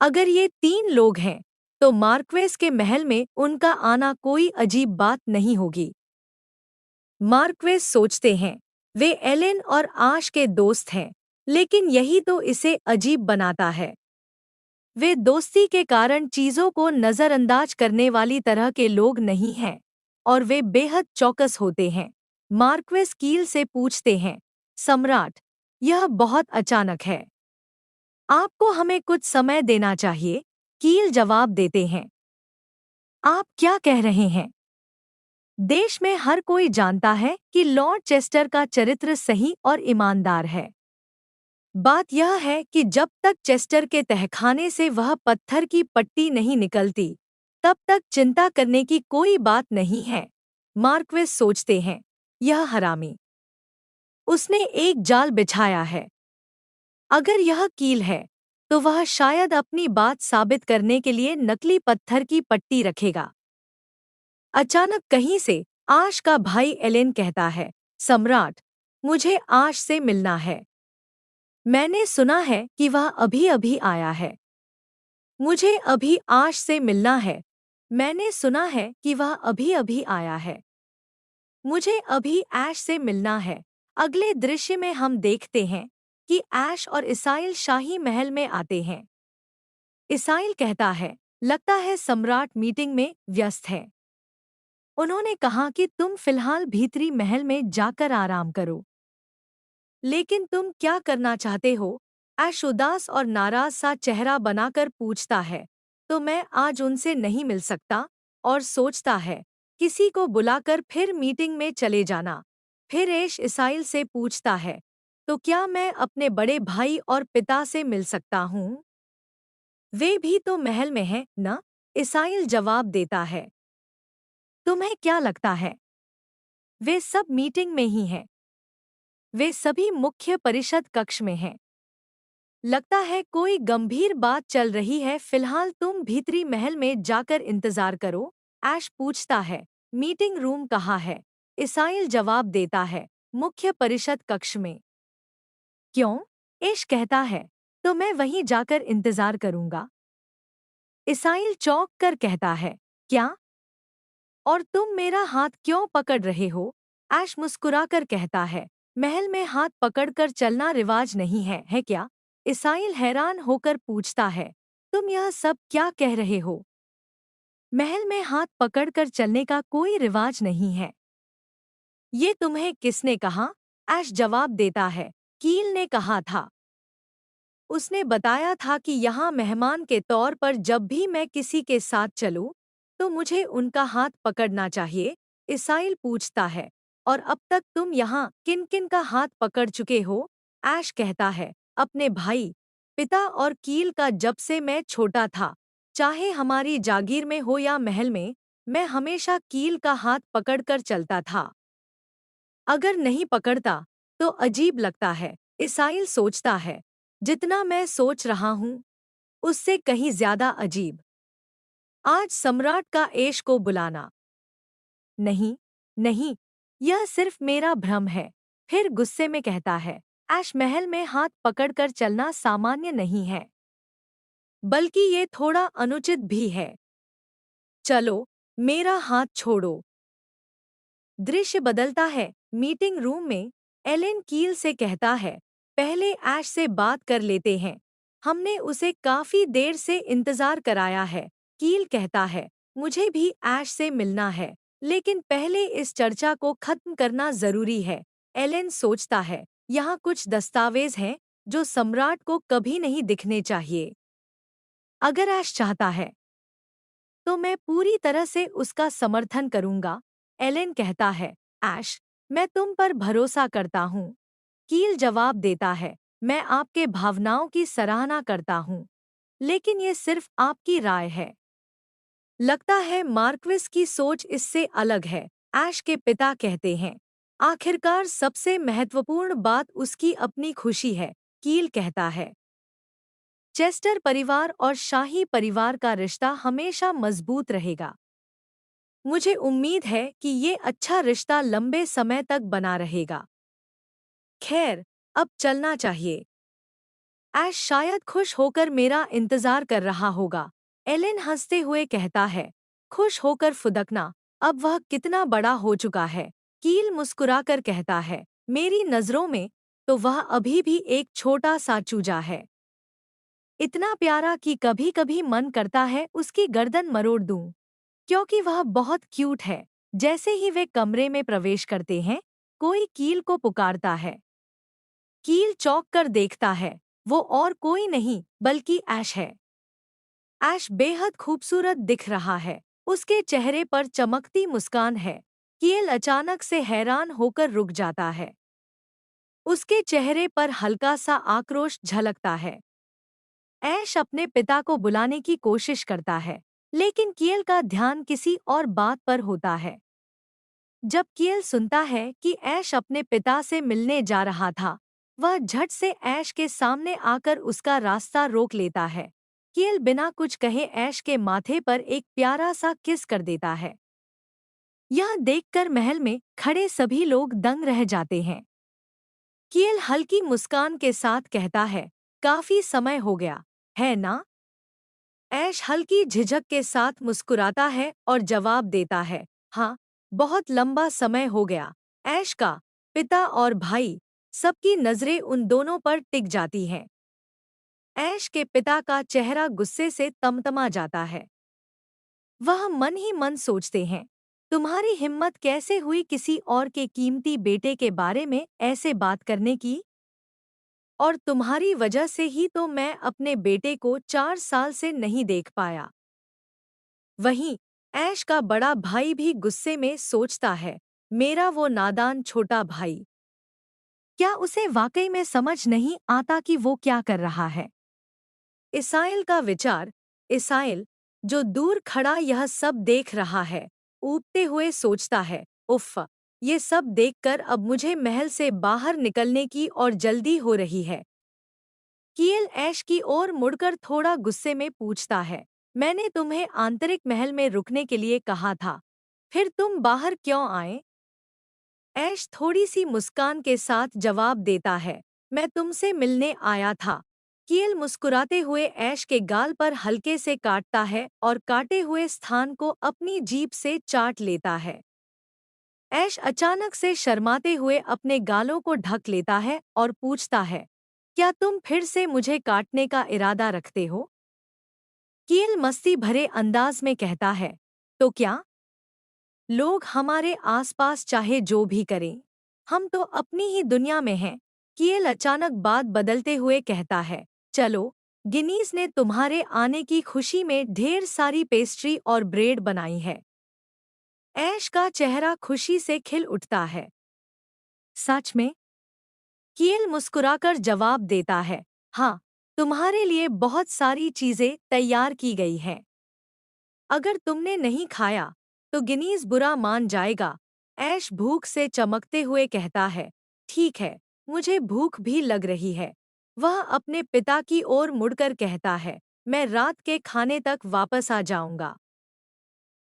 अगर ये 3 लोग हैं, तो मार्क्वेस के महल में उनका आना कोई अजीब बात नहीं होगी। मार्क्वेस सोचते हैं, वे एलेन और आश के दोस्त हैं, लेकिन यही तो इसे अजीब बनाता है। वे दोस्ती के कारण चीजों को नजरअंदाज करने वाली तरह के लोग नहीं हैं, और वे बेहद चौकस होते हैं। मार्क्वेस कील से पूछते हैं, सम्राट, यह बहुत अचानक है। आपको हमें कुछ समय देना चाहिए। कील जवाब देते हैं, आप क्या कह रहे हैं? देश में हर कोई जानता है कि लॉर्ड चेस्टर का चरित्र सही और ईमानदार है। बात यह है कि जब तक चेस्टर के तहखाने से वह पत्थर की पट्टी नहीं निकलती, तब तक चिंता करने की कोई बात नहीं है। मार्क्वेस सोचते हैं, यह हरामी, उसने एक जाल बिछाया है। अगर यह कील है, तो वह शायद अपनी बात साबित करने के लिए नकली पत्थर की पट्टी रखेगा। अचानक कहीं से आश का भाई एलेन कहता है, सम्राट, मुझे आश से मिलना है। मैंने सुना है कि वह अभी-अभी आया है। मुझे अभी आश से मिलना है। मैंने सुना है कि वह अभी-अभी आया है। मुझे अभी ऐश से मिलना है। अगले दृश्य में हम देखते हैं कि ऐश और इसाइल शाही महल में आते हैं। इसाइल कहता है, लगता है सम्राट मीटिंग में व्यस्त है। उन्होंने कहा कि तुम फिलहाल भीतरी महल में जाकर आराम करो। लेकिन तुम क्या करना चाहते हो? ऐश उदास और नाराज सा चेहरा बनाकर पूछता है, तो मैं आज उनसे नहीं मिल सकता, और सोचता है, किसी को बुलाकर फिर मीटिंग में चले जाना। फिर ऐश इसाइल से पूछता है, तो क्या मैं अपने बड़े भाई और पिता से मिल सकता हूँ? वे भी तो महल में हैं, न? इसाइल जवाब देता है। तुम्हें क्या लगता है? वे सब मीटिंग में ही हैं। वे सभी मुख्य परिषद कक्ष में हैं। लगता है कोई गंभीर बात चल रही है। फिलहाल तुम भीतरी महल में जाकर इंतजार करो। ऐश पूछता है, मीटिंग रूम कहाँ है? इसाइल जवाब देता है, मुख्य परिषद कक्ष में। क्यों? ऐश कहता है, तो मैं वहीं जाकर इंतजार करूंगा। इसाइल चौंक कर कहता है, क्या? और तुम मेरा हाथ क्यों पकड़ रहे हो? ऐश मुस्कुराकर कहता है, महल में हाथ पकड़कर चलना रिवाज नहीं है क्या? इसाइल हैरान होकर पूछता है, तुम यह सब क्या कह रहे हो? महल में हाथ पकड़कर चलने का कोई रिवाज नहीं है। ये तुम्हें किसने कहा? ऐश जवाब देता है, कील ने कहा था। उसने बताया था कि यहाँ मेहमान के तौर पर जब भी मैं किसी के साथ चलूं, तो मुझे उनका हाथ पकड़ना चाहिए। इसाइल पूछता है, और अब तक तुम यहाँ किन किन का हाथ पकड़ चुके हो? ऐश कहता है, अपने भाई, पिता और कील का। जब से मैं छोटा था, चाहे हमारी जागीर में हो या महल में, मैं हमेशा कील का हाथ पकड़कर चलता था। अगर नहीं पकड़ता, तो अजीब लगता है। इसाइल सोचता है, जितना मैं सोच रहा हूँ, उससे कहीं ज्यादा अजीब। आज सम्राट का ऐश को बुलाना। नहीं, नहीं, यह सिर्फ मेरा भ्रम है। फिर गुस्से में कहता है, ऐश महल में हाथ पकड़कर चलना सामान्य नहीं है, बल्कि ये थोड़ा अनुचित भी है। चलो, मेरा हाथ छोड़ो। दृश्य बदलता है। मीटिंग रूम में एलेन कील से कहता है, पहले ऐश से बात कर लेते हैं। हमने उसे काफी देर से इंतजार कराया है। कील कहता है, मुझे भी ऐश से मिलना है, लेकिन पहले इस चर्चा को खत्म करना जरूरी है। एलेन सोचता है, यहाँ कुछ दस्तावेज हैं जो सम्राट को कभी नहीं दिखने चाहिए। अगर ऐश चाहता है तो मैं पूरी तरह से उसका समर्थन करूंगा। एलेन कहता है, ऐश, मैं तुम पर भरोसा करता हूँ। कील जवाब देता है, मैं आपके भावनाओं की सराहना करता हूँ, लेकिन ये सिर्फ आपकी राय है। लगता है मार्क्विस की सोच इससे अलग है। ऐश के पिता कहते हैं, आखिरकार सबसे महत्वपूर्ण बात उसकी अपनी खुशी है। कील कहता है, चेस्टर परिवार और शाही परिवार का रिश्ता हमेशा मजबूत रहेगा। मुझे उम्मीद है कि ये अच्छा रिश्ता लंबे समय तक बना रहेगा। खैर, अब चलना चाहिए। ऐश शायद खुश होकर मेरा इंतजार कर रहा होगा। एलेन हंसते हुए कहता है, खुश होकर फुदकना, अब वह कितना बड़ा हो चुका है। कील मुस्कुराकर कहता है, मेरी नजरों में तो वह अभी भी एक छोटा सा चूजा है। इतना प्यारा कि कभी कभी मन करता है उसकी गर्दन मरोड़ दूं, क्योंकि वह बहुत क्यूट है। जैसे ही वे कमरे में प्रवेश करते हैं, कोई कील को पुकारता है। कील चौंक कर देखता है, वो और कोई नहीं बल्कि ऐश है। ऐश बेहद खूबसूरत दिख रहा है, उसके चेहरे पर चमकती मुस्कान है। कील अचानक से हैरान होकर रुक जाता है। उसके चेहरे पर हल्का सा आक्रोश झलकता है। ऐश अपने पिता को बुलाने की कोशिश करता है, लेकिन कील का ध्यान किसी और बात पर होता है। जब कील सुनता है कि ऐश अपने पिता से मिलने जा रहा था, वह झट से ऐश के सामने आकर उसका रास्ता रोक लेता है। कील बिना कुछ कहे ऐश के माथे पर एक प्यारा सा किस कर देता है। यह देखकर महल में खड़े सभी लोग दंग रह जाते हैं। कील हल्की मुस्कान के साथ कहता है, काफी समय हो गया, है ना? ऐश हल्की झिझक के साथ मुस्कुराता है और जवाब देता है, हाँ, बहुत लंबा समय हो गया। ऐश का पिता और भाई, सबकी नजरें उन दोनों पर टिक जाती हैं। ऐश के पिता का चेहरा गुस्से से तमतमा जाता है। वह मन ही मन सोचते हैं, तुम्हारी हिम्मत कैसे हुई किसी और के कीमती बेटे के बारे में ऐसे बात करने की? और तुम्हारी वजह से ही तो मैं अपने बेटे को 4 साल से नहीं देख पाया। वहीं ऐश का बड़ा भाई भी गुस्से में सोचता है, मेरा वो नादान छोटा भाई, क्या उसे वाकई में समझ नहीं आता कि वो क्या कर रहा है? इसाइल का विचार। इसाइल, जो दूर खड़ा यह सब देख रहा है, ऊबते हुए सोचता है, उफ़, ये सब देखकर अब मुझे महल से बाहर निकलने की और जल्दी हो रही है। कील ऐश की ओर मुड़कर थोड़ा गुस्से में पूछता है, मैंने तुम्हें आंतरिक महल में रुकने के लिए कहा था, फिर तुम बाहर क्यों आए? ऐश थोड़ी सी मुस्कान के साथ जवाब देता है, मैं तुमसे मिलने आया था। कील मुस्कुराते हुए ऐश के गाल पर हल्के से काटता है और काटे हुए स्थान को अपनी जीभ से चाट लेता है। ऐश अचानक से शर्माते हुए अपने गालों को ढक लेता है और पूछता है, क्या तुम फिर से मुझे काटने का इरादा रखते हो? कील मस्ती भरे अंदाज में कहता है, तो क्या? लोग हमारे आसपास चाहे जो भी करें, हम तो अपनी ही दुनिया में हैं। कील अचानक बात बदलते हुए कहता है, चलो, गिनीज ने तुम्हारे आने की खुशी में ढेर सारी पेस्ट्री और ब्रेड बनाई है। ऐश का चेहरा खुशी से खिल उठता है। सच में? कील मुस्कुराकर जवाब देता है, हाँ, तुम्हारे लिए बहुत सारी चीजें तैयार की गई हैं। अगर तुमने नहीं खाया तो गिनीज बुरा मान जाएगा। ऐश भूख से चमकते हुए कहता है, ठीक है, मुझे भूख भी लग रही है। वह अपने पिता की ओर मुड़कर कहता है, मैं रात के खाने तक वापस आ जाऊंगा।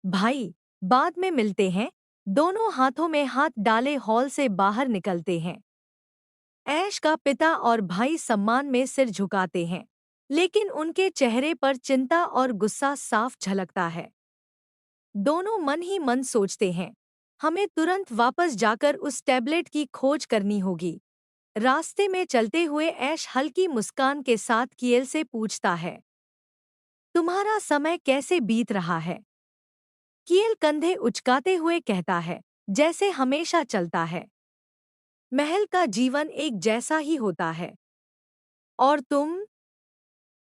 भाई, बाद में मिलते हैं। दोनों हाथों में हाथ डाले हॉल से बाहर निकलते हैं। ऐश का पिता और भाई सम्मान में सिर झुकाते हैं, लेकिन उनके चेहरे पर चिंता और गुस्सा साफ झलकता है। दोनों मन ही मन सोचते हैं, हमें तुरंत वापस जाकर उस टैबलेट की खोज करनी होगी। रास्ते में चलते हुए ऐश हल्की मुस्कान के साथ कियल से पूछता है, तुम्हारा समय कैसे बीत रहा है? कियल कंधे उचकाते हुए कहता है, जैसे हमेशा चलता है। महल का जीवन एक जैसा ही होता है। और तुम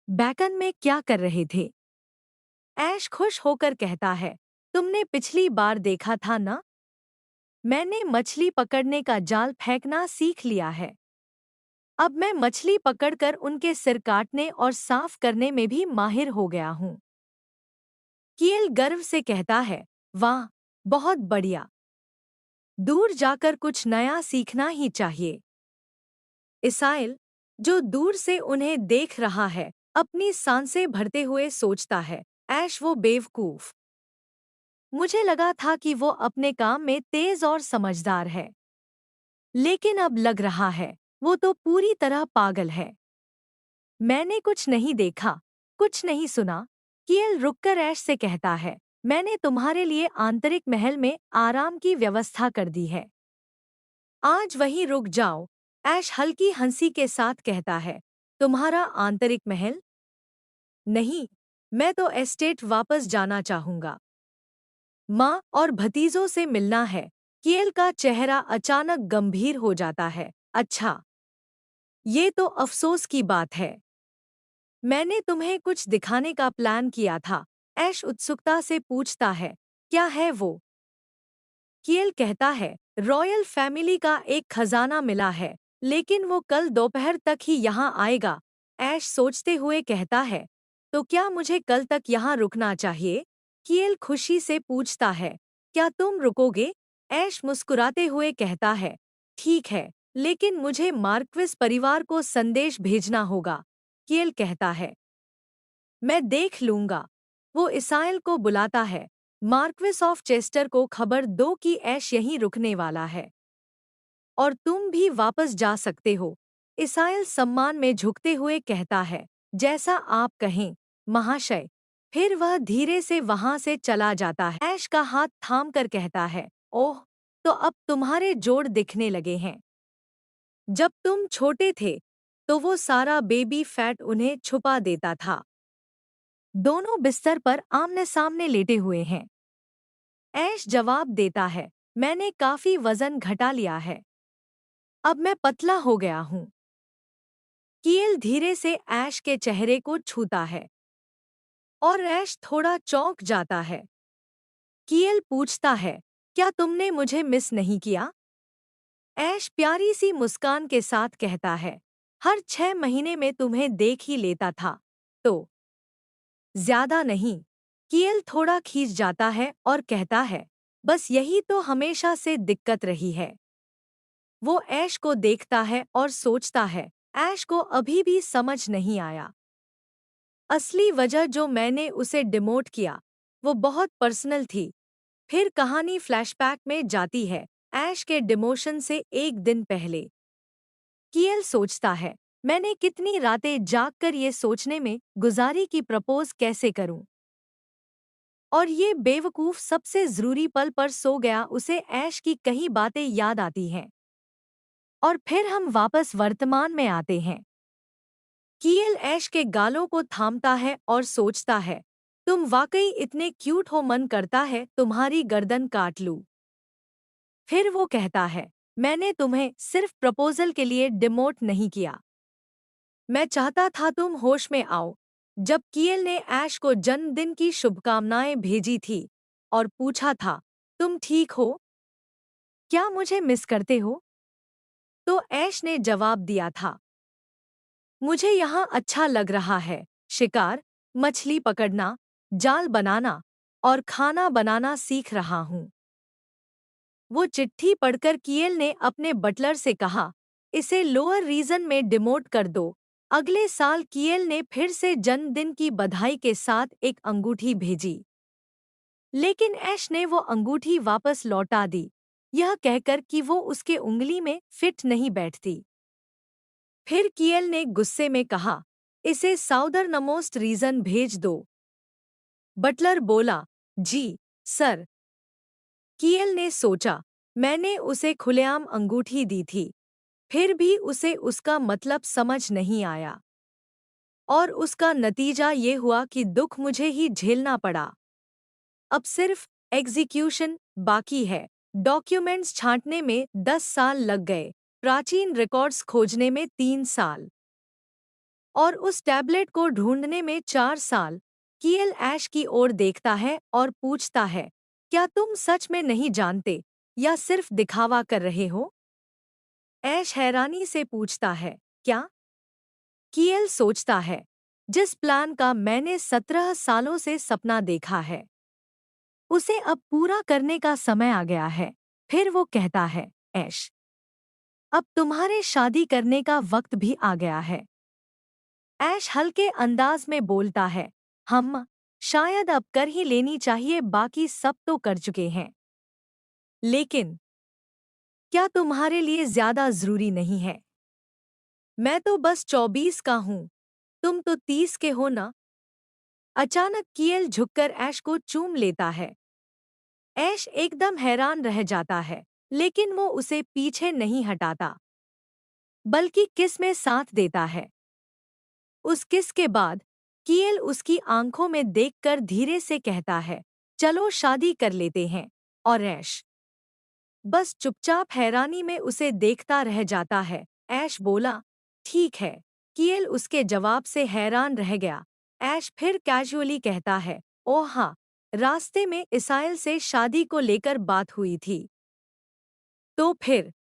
बैकन में क्या कर रहे थे? ऐश खुश होकर कहता है, तुमने पिछली बार देखा था ना? मैंने मछली पकड़ने का जाल फेंकना सीख लिया है। अब मैं मछली पकड़कर उनके सिर काटने और साफ करने में भी माहिर हो गया हूँ। कियल गर्व से कहता है, वाह, बहुत बढ़िया। दूर जाकर कुछ नया सीखना ही चाहिए। इसाइल, जो दूर से उन्हें देख रहा है, अपनी सांसें भरते हुए सोचता है, ऐश वो बेवकूफ। मुझे लगा था कि वो अपने काम में तेज और समझदार है, लेकिन अब लग रहा है वो तो पूरी तरह पागल है। मैंने कुछ नहीं देखा, कुछ नहीं सुना। कियल रुककर ऐश से कहता है, मैंने तुम्हारे लिए आंतरिक महल में आराम की व्यवस्था कर दी है। आज वहीं रुक जाओ। ऐश हल्की हंसी के साथ कहता है, तुम्हारा आंतरिक महल? नहीं, मैं तो एस्टेट वापस जाना चाहूंगा। माँ और भतीजों से मिलना है। कियल का चेहरा अचानक गंभीर हो जाता है। अच्छा, ये तो अफसोस की बात है। मैंने तुम्हें कुछ दिखाने का प्लान किया था। ऐश उत्सुकता से पूछता है, क्या है वो? कियल कहता है, रॉयल फैमिली का एक खजाना मिला है, लेकिन वो कल दोपहर तक ही यहाँ आएगा। ऐश सोचते हुए कहता है, तो क्या मुझे कल तक यहाँ रुकना चाहिए? कियल खुशी से पूछता है, क्या तुम रुकोगे? ऐश मुस्कुराते हुए कहता है, ठीक है, लेकिन मुझे मार्क्विस परिवार को संदेश भेजना होगा। कियल कहता है, मैं देख लूंगा। वो इसाइल को बुलाता है, मार्क्विस ऑफ चेस्टर को खबर दो कि ऐश यहीं रुकने वाला है और तुम भी वापस जा सकते हो। इसाइल सम्मान में झुकते हुए कहता है, जैसा आप कहें, महाशय। फिर वह धीरे से वहां से चला जाता है। ऐश का हाथ थाम कर कहता है, ओह, तो अब तुम्हारे जोड़ दिखने लगे हैं। जब तुम छोटे थे तो वो सारा बेबी फैट उन्हें छुपा देता था। दोनों बिस्तर पर आमने सामने लेटे हुए हैं। ऐश जवाब देता है, मैंने काफी वजन घटा लिया है। अब मैं पतला हो गया हूँ। कियल धीरे से ऐश के चेहरे को छूता है और ऐश थोड़ा चौंक जाता है। कियल पूछता है, क्या तुमने मुझे मिस नहीं किया? ऐश प्यारी सी मुस्कान के साथ कहता है, हर 6 महीने में तुम्हें देख ही लेता था। तो ज्यादा नहीं। कियल थोड़ा खींच जाता है और कहता है, बस यही तो हमेशा से दिक्कत रही है। वो ऐश को देखता है और सोचता है, ऐश को अभी भी समझ नहीं आया। असली वजह जो मैंने उसे डिमोट किया, वो बहुत पर्सनल थी। फिर कहानी फ्लैशबैक में जाती है, ऐश के डिमोशन से एक दिन पहले। कियल सोचता है, मैंने कितनी रातें जागकर ये सोचने में गुजारी कि प्रपोज कैसे करूं। और ये बेवकूफ सबसे जरूरी पल पर सो गया। उसे ऐश की कई बातें याद आती हैं। और फिर हम वापस वर्तमान में आते हैं। कियल ऐश के गालों को थामता है और सोचता है, तुम वाकई इतने क्यूट हो, मन करता है तुम्हारी गर्दन काट लूं। फिर वो कहता है, मैंने तुम्हें सिर्फ प्रपोजल के लिए डिमोट नहीं किया। मैं चाहता था तुम होश में आओ। जब कियल ने ऐश को जन्मदिन की शुभकामनाएं भेजी थी और पूछा था, तुम ठीक हो? क्या मुझे मिस करते हो? तो ऐश ने जवाब दिया था, मुझे यहाँ अच्छा लग रहा है। शिकार, मछली पकड़ना, जाल बनाना और खाना बनाना सीख रहा हूँ। वो चिट्ठी पढ़कर कियल ने अपने बटलर से कहा, इसे लोअर रीजन में डिमोट कर दो। अगले साल कियल ने फिर से जन्मदिन की बधाई के साथ एक अंगूठी भेजी, लेकिन ऐश ने वो अंगूठी वापस लौटा दी, यह कहकर कि वो उसके उंगली में फिट नहीं बैठती। फिर कियल ने गुस्से में कहा, इसे साउदर्नमोस्ट रीजन भेज दो। बटलर बोला, जी, सर। कियल ने सोचा, मैंने उसे खुलेआम अंगूठी दी थी। फिर भी उसे उसका मतलब समझ नहीं आया और उसका नतीजा ये हुआ कि दुख मुझे ही झेलना पड़ा। अब सिर्फ एग्जीक्यूशन बाकी है। डॉक्यूमेंट्स छांटने में 10 साल लग गए, प्राचीन रिकॉर्ड्स खोजने में 3 साल और उस टैबलेट को ढूंढने में 4 साल। कीएल ऐश की ओर देखता है और पूछता है, क्या तुम सच में नहीं जानते या सिर्फ दिखावा कर रहे हो? ऐश हैरानी से पूछता है, क्या? कीएल सोचता है, जिस प्लान का मैंने 17 सालों से सपना देखा है उसे अब पूरा करने का समय आ गया है। फिर वो कहता है, ऐश, अब तुम्हारे शादी करने का वक्त भी आ गया है। ऐश हल्के अंदाज में बोलता है, हम शायद अब कर ही लेनी चाहिए, बाकी सब तो कर चुके हैं। लेकिन क्या तुम्हारे लिए ज्यादा जरूरी नहीं है? मैं तो बस 24 का हूँ, तुम तो 30 के हो ना? अचानक कीएल झुककर ऐश को चूम लेता है। ऐश एकदम हैरान रह जाता है, लेकिन वो उसे पीछे नहीं हटाता, बल्कि किस में साथ देता है। उस किस के बाद कीएल उसकी आंखों में देखकर धीरे से कहता है, चलो शादी कर लेते हैं। और ऐश बस चुपचाप हैरानी में उसे देखता रह जाता है। ऐश बोला, ठीक है। कीएल उसके जवाब से हैरान रह गया। ऐश फिर कैजुअली कहता है, ओह हाँ, रास्ते में इसाइल से शादी को लेकर बात हुई थी। तो फिर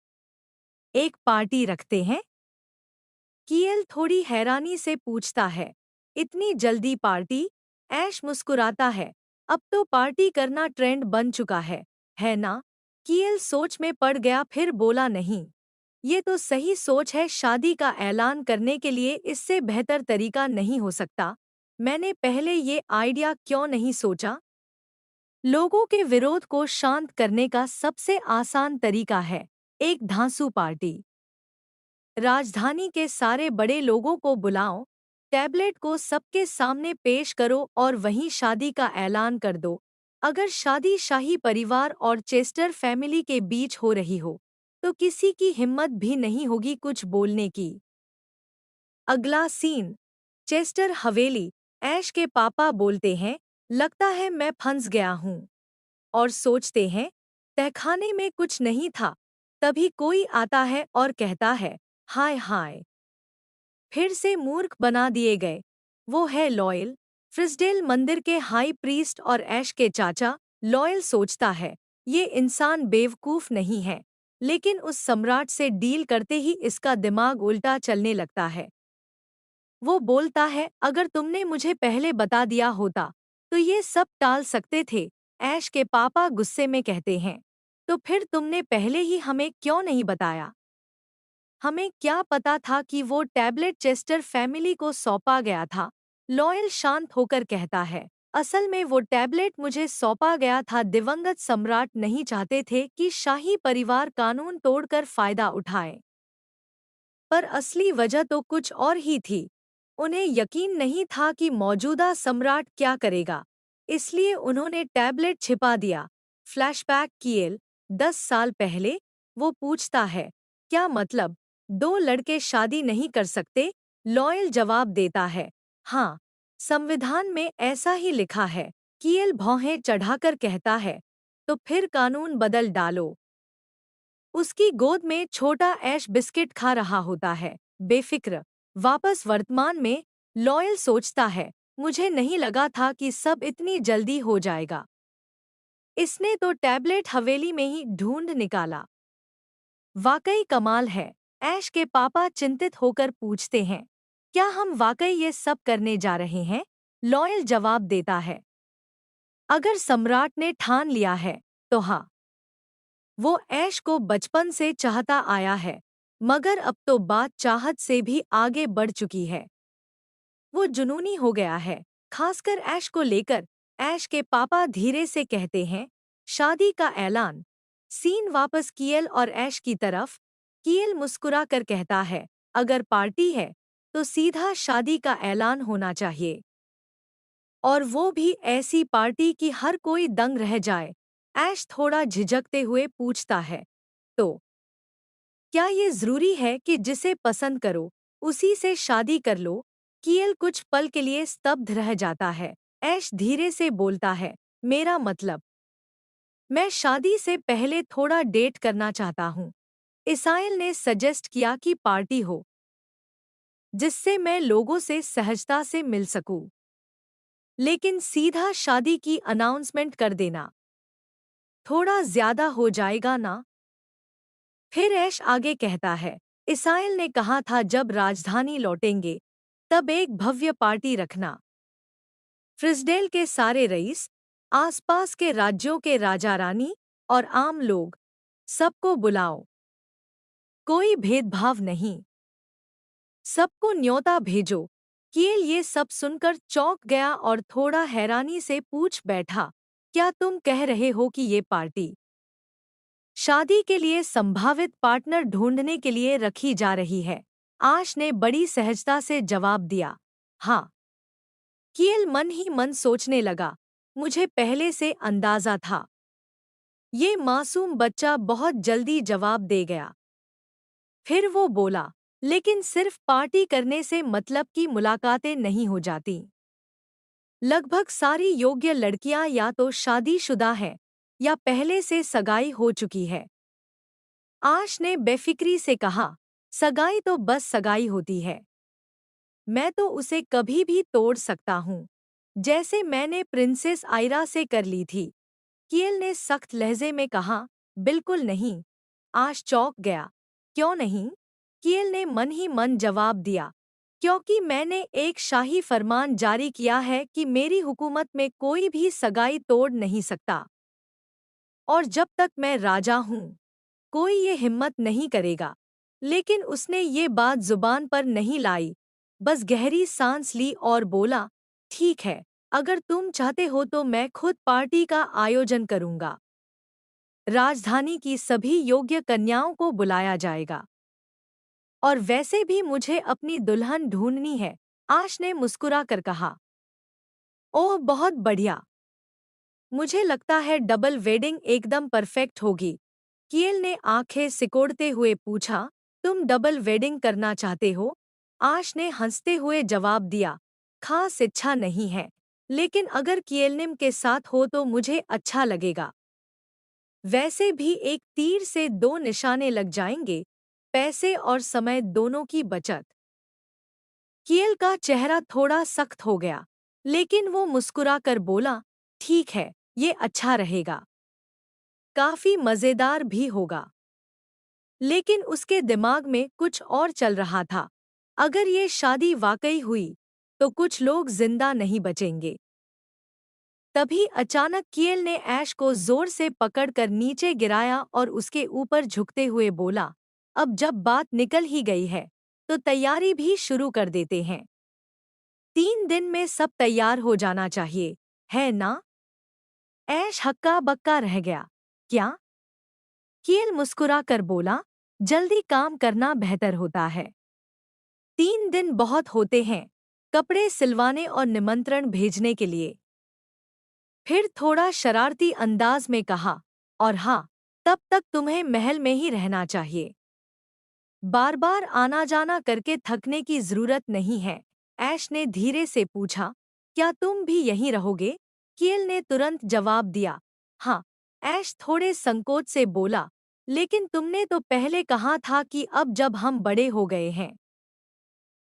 एक पार्टी रखते हैं? कीएल थोड़ी हैरानी से पूछता है, इतनी जल्दी पार्टी? ऐश मुस्कुराता है, अब तो पार्टी करना ट्रेंड बन चुका है ना? कीएल सोच में पड़ गया, फिर बोला, नहीं, ये तो सही सोच है, शादी का ऐलान करने के लिए इससे बेहतर तरीका नहीं हो सकता। मैंने पहले ये आइडिया क्यों नहीं सोचा? लोगों के विरोध को शांत करने का सबसे आसान तरीका है एक धांसू पार्टी। राजधानी के सारे बड़े लोगों को बुलाओ, टैबलेट को सबके सामने पेश करो और वहीं शादी का ऐलान कर दो। अगर शादी शाही परिवार और चेस्टर फैमिली के बीच हो रही हो, तो किसी की हिम्मत भी नहीं होगी कुछ बोलने की। अगला सीन, चेस्टर हवेली। ऐश के पापा बोलते हैं, लगता है मैं फंस गया हूँ। और सोचते हैं, तहखाने में कुछ नहीं था। तभी कोई आता है और कहता है, हाय हाय, फिर से मूर्ख बना दिए गए। वो है लॉयल, फ्रिस्डेल मंदिर के हाई प्रीस्ट और ऐश के चाचा। लॉयल सोचता है, ये इंसान बेवकूफ नहीं है, लेकिन उस सम्राट से डील करते ही इसका दिमाग उल्टा चलने लगता है। वो बोलता है, अगर तुमने मुझे पहले बता दिया होता तो ये सब टाल सकते थे। ऐश के पापा गुस्से में कहते हैं, तो फिर तुमने पहले ही हमें क्यों नहीं बताया? हमें क्या पता था कि वो टैबलेट चेस्टर फैमिली को सौंपा गया था? लॉयल शांत होकर कहता है, असल में वो टैबलेट मुझे सौंपा गया था। दिवंगत सम्राट नहीं चाहते थे कि शाही परिवार कानून तोड़कर फायदा उठाए। पर असली वजह तो कुछ और ही थी। उन्हें यकीन नहीं था कि मौजूदा सम्राट क्या करेगा, इसलिए उन्होंने टैबलेट छिपा दिया। फ्लैशबैक, कीएल 10 साल पहले। वो पूछता है, क्या मतलब, दो लड़के शादी नहीं कर सकते? लॉयल जवाब देता है, हाँ, संविधान में ऐसा ही लिखा है। कीएल भौहें चढ़ाकर कहता है, तो फिर कानून बदल डालो। उसकी गोद में छोटा ऐश बिस्किट खा रहा होता है, बेफिक्र। वापस वर्तमान में, लॉयल सोचता है, मुझे नहीं लगा था कि सब इतनी जल्दी हो जाएगा। इसने तो टैबलेट हवेली में ही ढूंढ निकाला। वाकई कमाल है। ऐश के पापा चिंतित होकर पूछते हैं, क्या हम वाकई ये सब करने जा रहे हैं? लॉयल जवाब देता है, अगर सम्राट ने ठान लिया है तो हाँ। वो ऐश को बचपन से चाहता आया है, मगर अब तो बात चाहत से भी आगे बढ़ चुकी है। वो जुनूनी हो गया है, खासकर ऐश को लेकर। ऐश के पापा धीरे से कहते हैं, शादी का ऐलान। सीन वापस कीएल और ऐश की तरफ। कीएल मुस्कुरा कर कहता है, अगर पार्टी है तो सीधा शादी का ऐलान होना चाहिए, और वो भी ऐसी पार्टी कि हर कोई दंग रह जाए। ऐश थोड़ा झिझकते हुए पूछता है, तो क्या ये जरूरी है कि जिसे पसंद करो उसी से शादी कर लो? कियल कुछ पल के लिए स्तब्ध रह जाता है। ऐश धीरे से बोलता है, मेरा मतलब, मैं शादी से पहले थोड़ा डेट करना चाहता हूँ। इसाइल ने सजेस्ट किया कि पार्टी हो जिससे मैं लोगों से सहजता से मिल सकूं। लेकिन सीधा शादी की अनाउंसमेंट कर देना थोड़ा ज्यादा हो जाएगा ना? फिर ऐश आगे कहता है, इसाइल ने कहा था जब राजधानी लौटेंगे तब एक भव्य पार्टी रखना। फ्रिस्डेल के सारे रईस, आसपास के राज्यों के राजा रानी और आम लोग, सबको बुलाओ। कोई भेदभाव नहीं, सबको न्योता भेजो। कील ये सब सुनकर चौंक गया और थोड़ा हैरानी से पूछ बैठा, क्या तुम कह रहे हो कि ये पार्टी शादी के लिए संभावित पार्टनर ढूंढने के लिए रखी जा रही है? आश ने बड़ी सहजता से जवाब दिया, हाँ। कील मन ही मन सोचने लगा, मुझे पहले से अंदाजा था। ये मासूम बच्चा बहुत जल्दी जवाब दे गया। फिर वो बोला, लेकिन सिर्फ पार्टी करने से मतलब की मुलाकातें नहीं हो जाती। लगभग सारी योग्य लड़कियां या तो शादीशुदा हैं या पहले से सगाई हो चुकी है। आश ने बेफिक्री से कहा, सगाई तो बस सगाई होती है। मैं तो उसे कभी भी तोड़ सकता हूँ, जैसे मैंने प्रिंसेस आयरा से कर ली थी। कील ने सख्त लहजे में कहा, बिल्कुल नहीं। आश चौंक गया, क्यों नहीं? कील ने मन ही मन जवाब दिया, क्योंकि मैंने एक शाही फरमान जारी किया है कि मेरी हुकूमत में कोई भी सगाई तोड़ नहीं सकता। और जब तक मैं राजा हूँ कोई ये हिम्मत नहीं करेगा। लेकिन उसने ये बात जुबान पर नहीं लाई, बस गहरी सांस ली और बोला, ठीक है, अगर तुम चाहते हो तो मैं खुद पार्टी का आयोजन करूंगा। राजधानी की सभी योग्य कन्याओं को बुलाया जाएगा। और वैसे भी मुझे अपनी दुल्हन ढूंढनी है। आश ने मुस्कुरा कर कहा, ओह बहुत बढ़िया। मुझे लगता है डबल वेडिंग एकदम परफेक्ट होगी। कील ने आंखें सिकोड़ते हुए पूछा, तुम डबल वेडिंग करना चाहते हो? आश ने हंसते हुए जवाब दिया, खास इच्छा नहीं है, लेकिन अगर किएलनिम के साथ हो तो मुझे अच्छा लगेगा। वैसे भी एक तीर से दो निशाने लग जाएंगे, पैसे और समय दोनों की बचत। कील का चेहरा थोड़ा सख्त हो गया, लेकिन वो मुस्कुराकर बोला, ठीक है, ये अच्छा रहेगा, काफी मजेदार भी होगा। लेकिन उसके दिमाग में कुछ और चल रहा था। अगर ये शादी वाकई हुई तो कुछ लोग जिंदा नहीं बचेंगे। तभी अचानक कील ने ऐश को जोर से पकड़कर नीचे गिराया और उसके ऊपर झुकते हुए बोला, अब जब बात निकल ही गई है तो तैयारी भी शुरू कर देते हैं। 3 दिन में सब तैयार हो जाना चाहिए, है ना? ऐश हक्का बक्का रह गया। क्या? कील मुस्कुरा कर बोला, जल्दी काम करना बेहतर होता है। 3 दिन बहुत होते हैं कपड़े सिलवाने और निमंत्रण भेजने के लिए। फिर थोड़ा शरारती अंदाज में कहा, और हाँ, तब तक तुम्हें महल में ही रहना चाहिए। बार बार आना जाना करके थकने की जरूरत नहीं है। ऐश ने धीरे से पूछा, क्या तुम भी यहीं रहोगे? कील ने तुरंत जवाब दिया, हाँ। ऐश थोड़े संकोच से बोला, लेकिन तुमने तो पहले कहा था कि अब जब हम बड़े हो गए हैं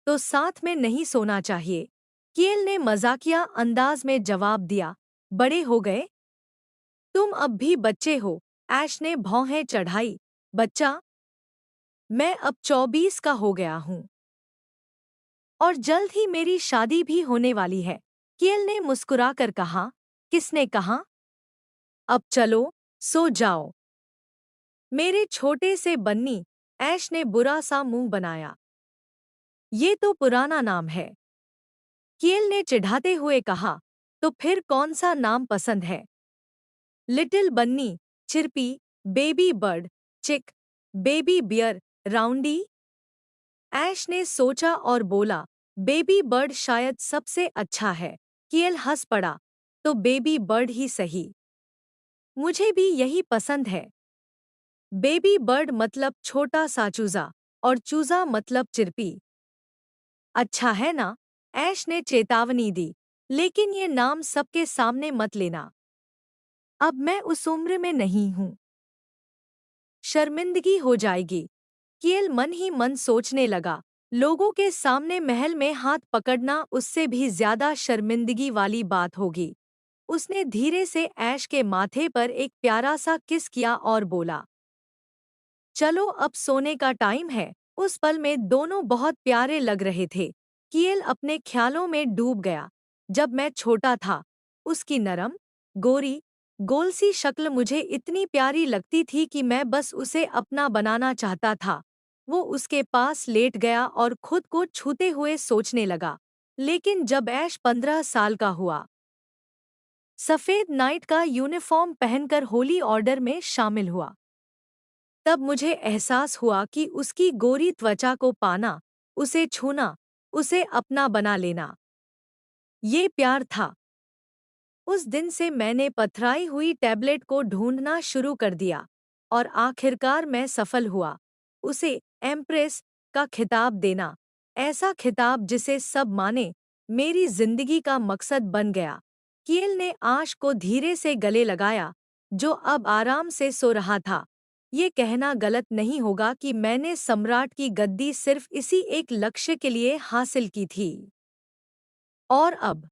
तो साथ में नहीं सोना चाहिए। कील ने मजाकिया अंदाज में जवाब दिया, बड़े हो गए? तुम अब भी बच्चे हो। ऐश ने भौहें चढ़ाई, बच्चा? मैं अब 24 का हो गया हूँ और जल्द ही मेरी शादी भी होने वाली है। कील ने मुस्कुराकर कहा, किसने कहा? अब चलो, सो जाओ मेरे छोटे से बन्नी। ऐश ने बुरा सा मुंह बनाया, ये तो पुराना नाम है। कील ने चिढ़ाते हुए कहा, तो फिर कौन सा नाम पसंद है? लिटिल बन्नी, चिरपी, बेबी बर्ड, चिक, बेबी बियर, राउंडी? ऐश ने सोचा और बोला, बेबी बर्ड शायद सबसे अच्छा है। कील हंस पड़ा, तो बेबी बर्ड ही सही। मुझे भी यही पसंद है। बेबी बर्ड मतलब छोटा सा चूजा और चूजा मतलब चिरपी। अच्छा है ना? ऐश ने चेतावनी दी। लेकिन ये नाम सबके सामने मत लेना। अब मैं उस उम्र में नहीं हूँ। शर्मिंदगी हो जाएगी। कियल मन ही मन सोचने लगा। लोगों के सामने महल में हाथ पकड़ना उससे भी ज्यादा शर्मिंदगी वाली बात होगी। उसने धीरे से ऐश के माथे पर एक प्यारा सा किस किया और बोला, चलो अब सोने का टाइम है। उस पल में दोनों बहुत प्यारे लग रहे थे। कियल अपने ख्यालों में डूब गया। जब मैं छोटा था, उसकी नरम, गोरी, गोल सी शक्ल मुझे इतनी प्यारी लगती थी कि मैं बस उसे अपना बनाना चाहता था। वो उसके पास लेट गया और खुद को छूते हुए सोचने लगा। लेकिन जब ऐश 15 साल का हुआ, सफेद नाइट का यूनिफॉर्म पहनकर होली ऑर्डर में शामिल हुआ, तब मुझे एहसास हुआ कि उसकी गोरी त्वचा को पाना, उसे छूना, उसे अपना बना लेना, ये प्यार था। उस दिन से मैंने पथराई हुई टैबलेट को ढूंढना शुरू कर दिया और आखिरकार मैं सफल हुआ। उसे एम्प्रेस का खिताब देना, ऐसा खिताब जिसे सब माने, मेरी जिंदगी का मकसद बन गया। कियल ने आश को धीरे से गले लगाया, जो अब आराम से सो रहा था। ये कहना गलत नहीं होगा कि मैंने सम्राट की गद्दी सिर्फ इसी एक लक्ष्य के लिए हासिल की थी। और अब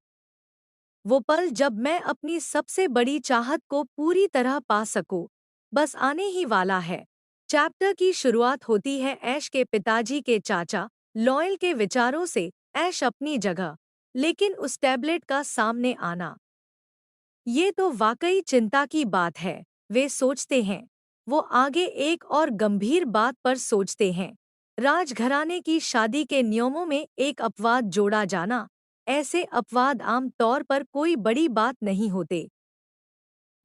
वो पल जब मैं अपनी सबसे बड़ी चाहत को पूरी तरह पा सकूं, बस आने ही वाला है। चैप्टर की शुरुआत होती है ऐश के पिताजी के चाचा लॉयल के विचारों से। ऐश अपनी जगह, लेकिन उस टैबलेट का सामने आना, ये तो वाकई चिंता की बात है। वे सोचते हैं। वो आगे एक और गंभीर बात पर सोचते हैं। राजघराने की शादी के नियमों में एक अपवाद जोड़ा जाना। ऐसे अपवाद आम तौर पर कोई बड़ी बात नहीं होते,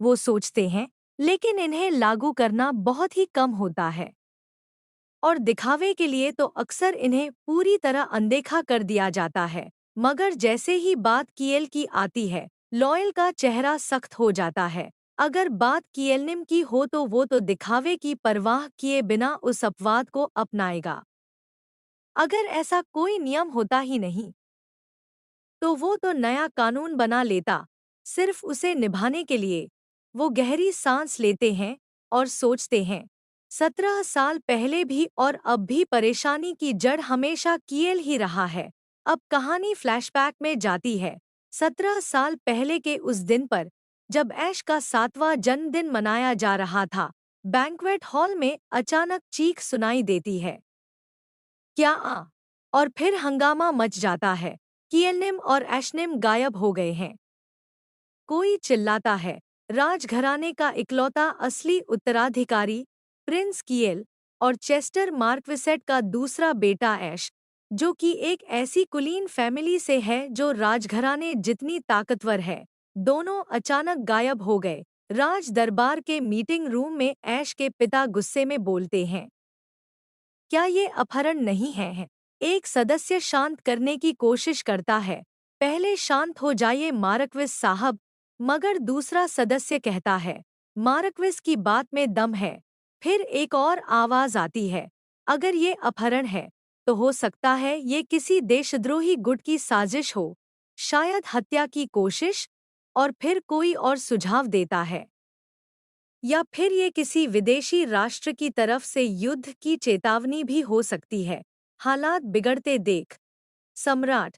वो सोचते हैं, लेकिन इन्हें लागू करना बहुत ही कम होता है। और दिखावे के लिए तो अक्सर इन्हें पूरी तरह अनदेखा कर दिया जाता है। मगर जैसे ही बात कियल की आती है, लॉयल का चेहरा सख्त हो जाता है। अगर बात कियलनिम की हो तो वो तो दिखावे की परवाह किए बिना उस अपवाद को अपनाएगा। अगर ऐसा कोई नियम होता ही नहीं, तो वो तो नया कानून बना लेता, सिर्फ उसे निभाने के लिए। वो गहरी सांस लेते हैं और सोचते हैं, 17 साल पहले भी और अब भी परेशानी की जड़ हमेशा कियल ही रहा है। अब कहानी फ्लैशबैक में जाती है। 17 साल पहले के उस दिन पर, जब ऐश का 7वां जन्मदिन मनाया जा रहा था, बैंक्वेट हॉल में अचानक चीख सुनाई देती है, क्या आ? और फिर हंगामा मच जाता है। कियलनिम और एशनिम गायब हो गए हैं। कोई चिल्लाता है, राजघराने का इकलौता असली उत्तराधिकारी प्रिंस कियल और चेस्टर मार्क्विसेट का दूसरा बेटा ऐश, जो कि एक ऐसी कुलीन फैमिली से है जो राजघराने जितनी ताकतवर है, दोनों अचानक गायब हो गए। राज दरबार के मीटिंग रूम में ऐश के पिता गुस्से में बोलते हैं, क्या ये अपहरण नहीं है? एक सदस्य शांत करने की कोशिश करता है, पहले शांत हो जाइए मार्क्विस साहब। मगर दूसरा सदस्य कहता है, मार्क्विस की बात में दम है। फिर एक और आवाज आती है, अगर ये अपहरण है, तो हो सकता है ये किसी देशद्रोही गुट की साजिश हो, शायद हत्या की कोशिश। और फिर कोई और सुझाव देता है, या फिर ये किसी विदेशी राष्ट्र की तरफ से युद्ध की चेतावनी भी हो सकती है। हालात बिगड़ते देख सम्राट,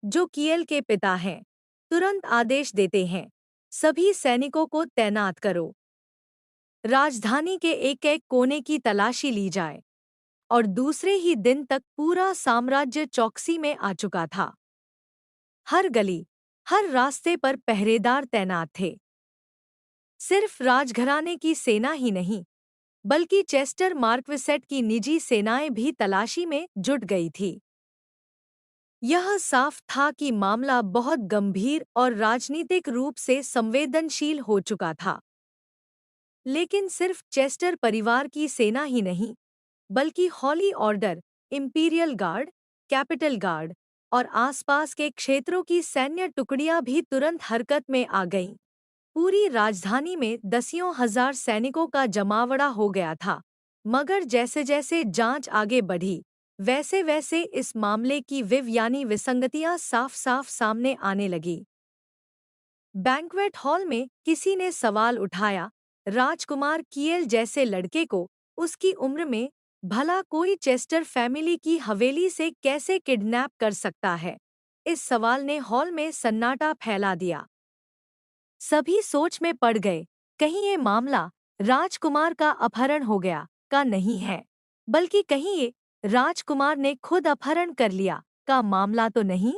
जो कियल के पिता हैं, तुरंत आदेश देते हैं, सभी सैनिकों को तैनात करो। राजधानी के एक एक कोने की तलाशी ली जाए। और दूसरे ही दिन तक पूरा साम्राज्य चौकसी में आ चुका था। हर गली, हर रास्ते पर पहरेदार तैनात थे। सिर्फ राजघराने की सेना ही नहीं, बल्कि चेस्टर मार्क्विसेट की निजी सेनाएं भी तलाशी में जुट गई थी। यह साफ था कि मामला बहुत गंभीर और राजनीतिक रूप से संवेदनशील हो चुका था। लेकिन सिर्फ चेस्टर परिवार की सेना ही नहीं, बल्कि Holy Order, Imperial Guard, Capital Guard और आसपास के क्षेत्रों की सैन्य टुकड़ियां भी तुरंत हरकत में आ गईं। पूरी राजधानी में दसियों हजार सैनिकों का जमावड़ा हो गया था। मगर जैसे जैसे जांच आगे बढ़ी, वैसे वैसे इस मामले की विसंगतियां साफ साफ सामने आने लगी। बैंक्वेट हॉल में किसी ने सवाल उठाया, राजकुमार किएल जैसे लड़के को उसकी उम्र में भला कोई चेस्टर फैमिली की हवेली से कैसे किडनैप कर सकता है? इस सवाल ने हॉल में सन्नाटा फैला दिया। सभी सोच में पड़ गए, कहीं ये मामला राजकुमार का अपहरण हो गया का नहीं है, बल्कि कहीं ये राजकुमार ने खुद अपहरण कर लिया का मामला तो नहीं।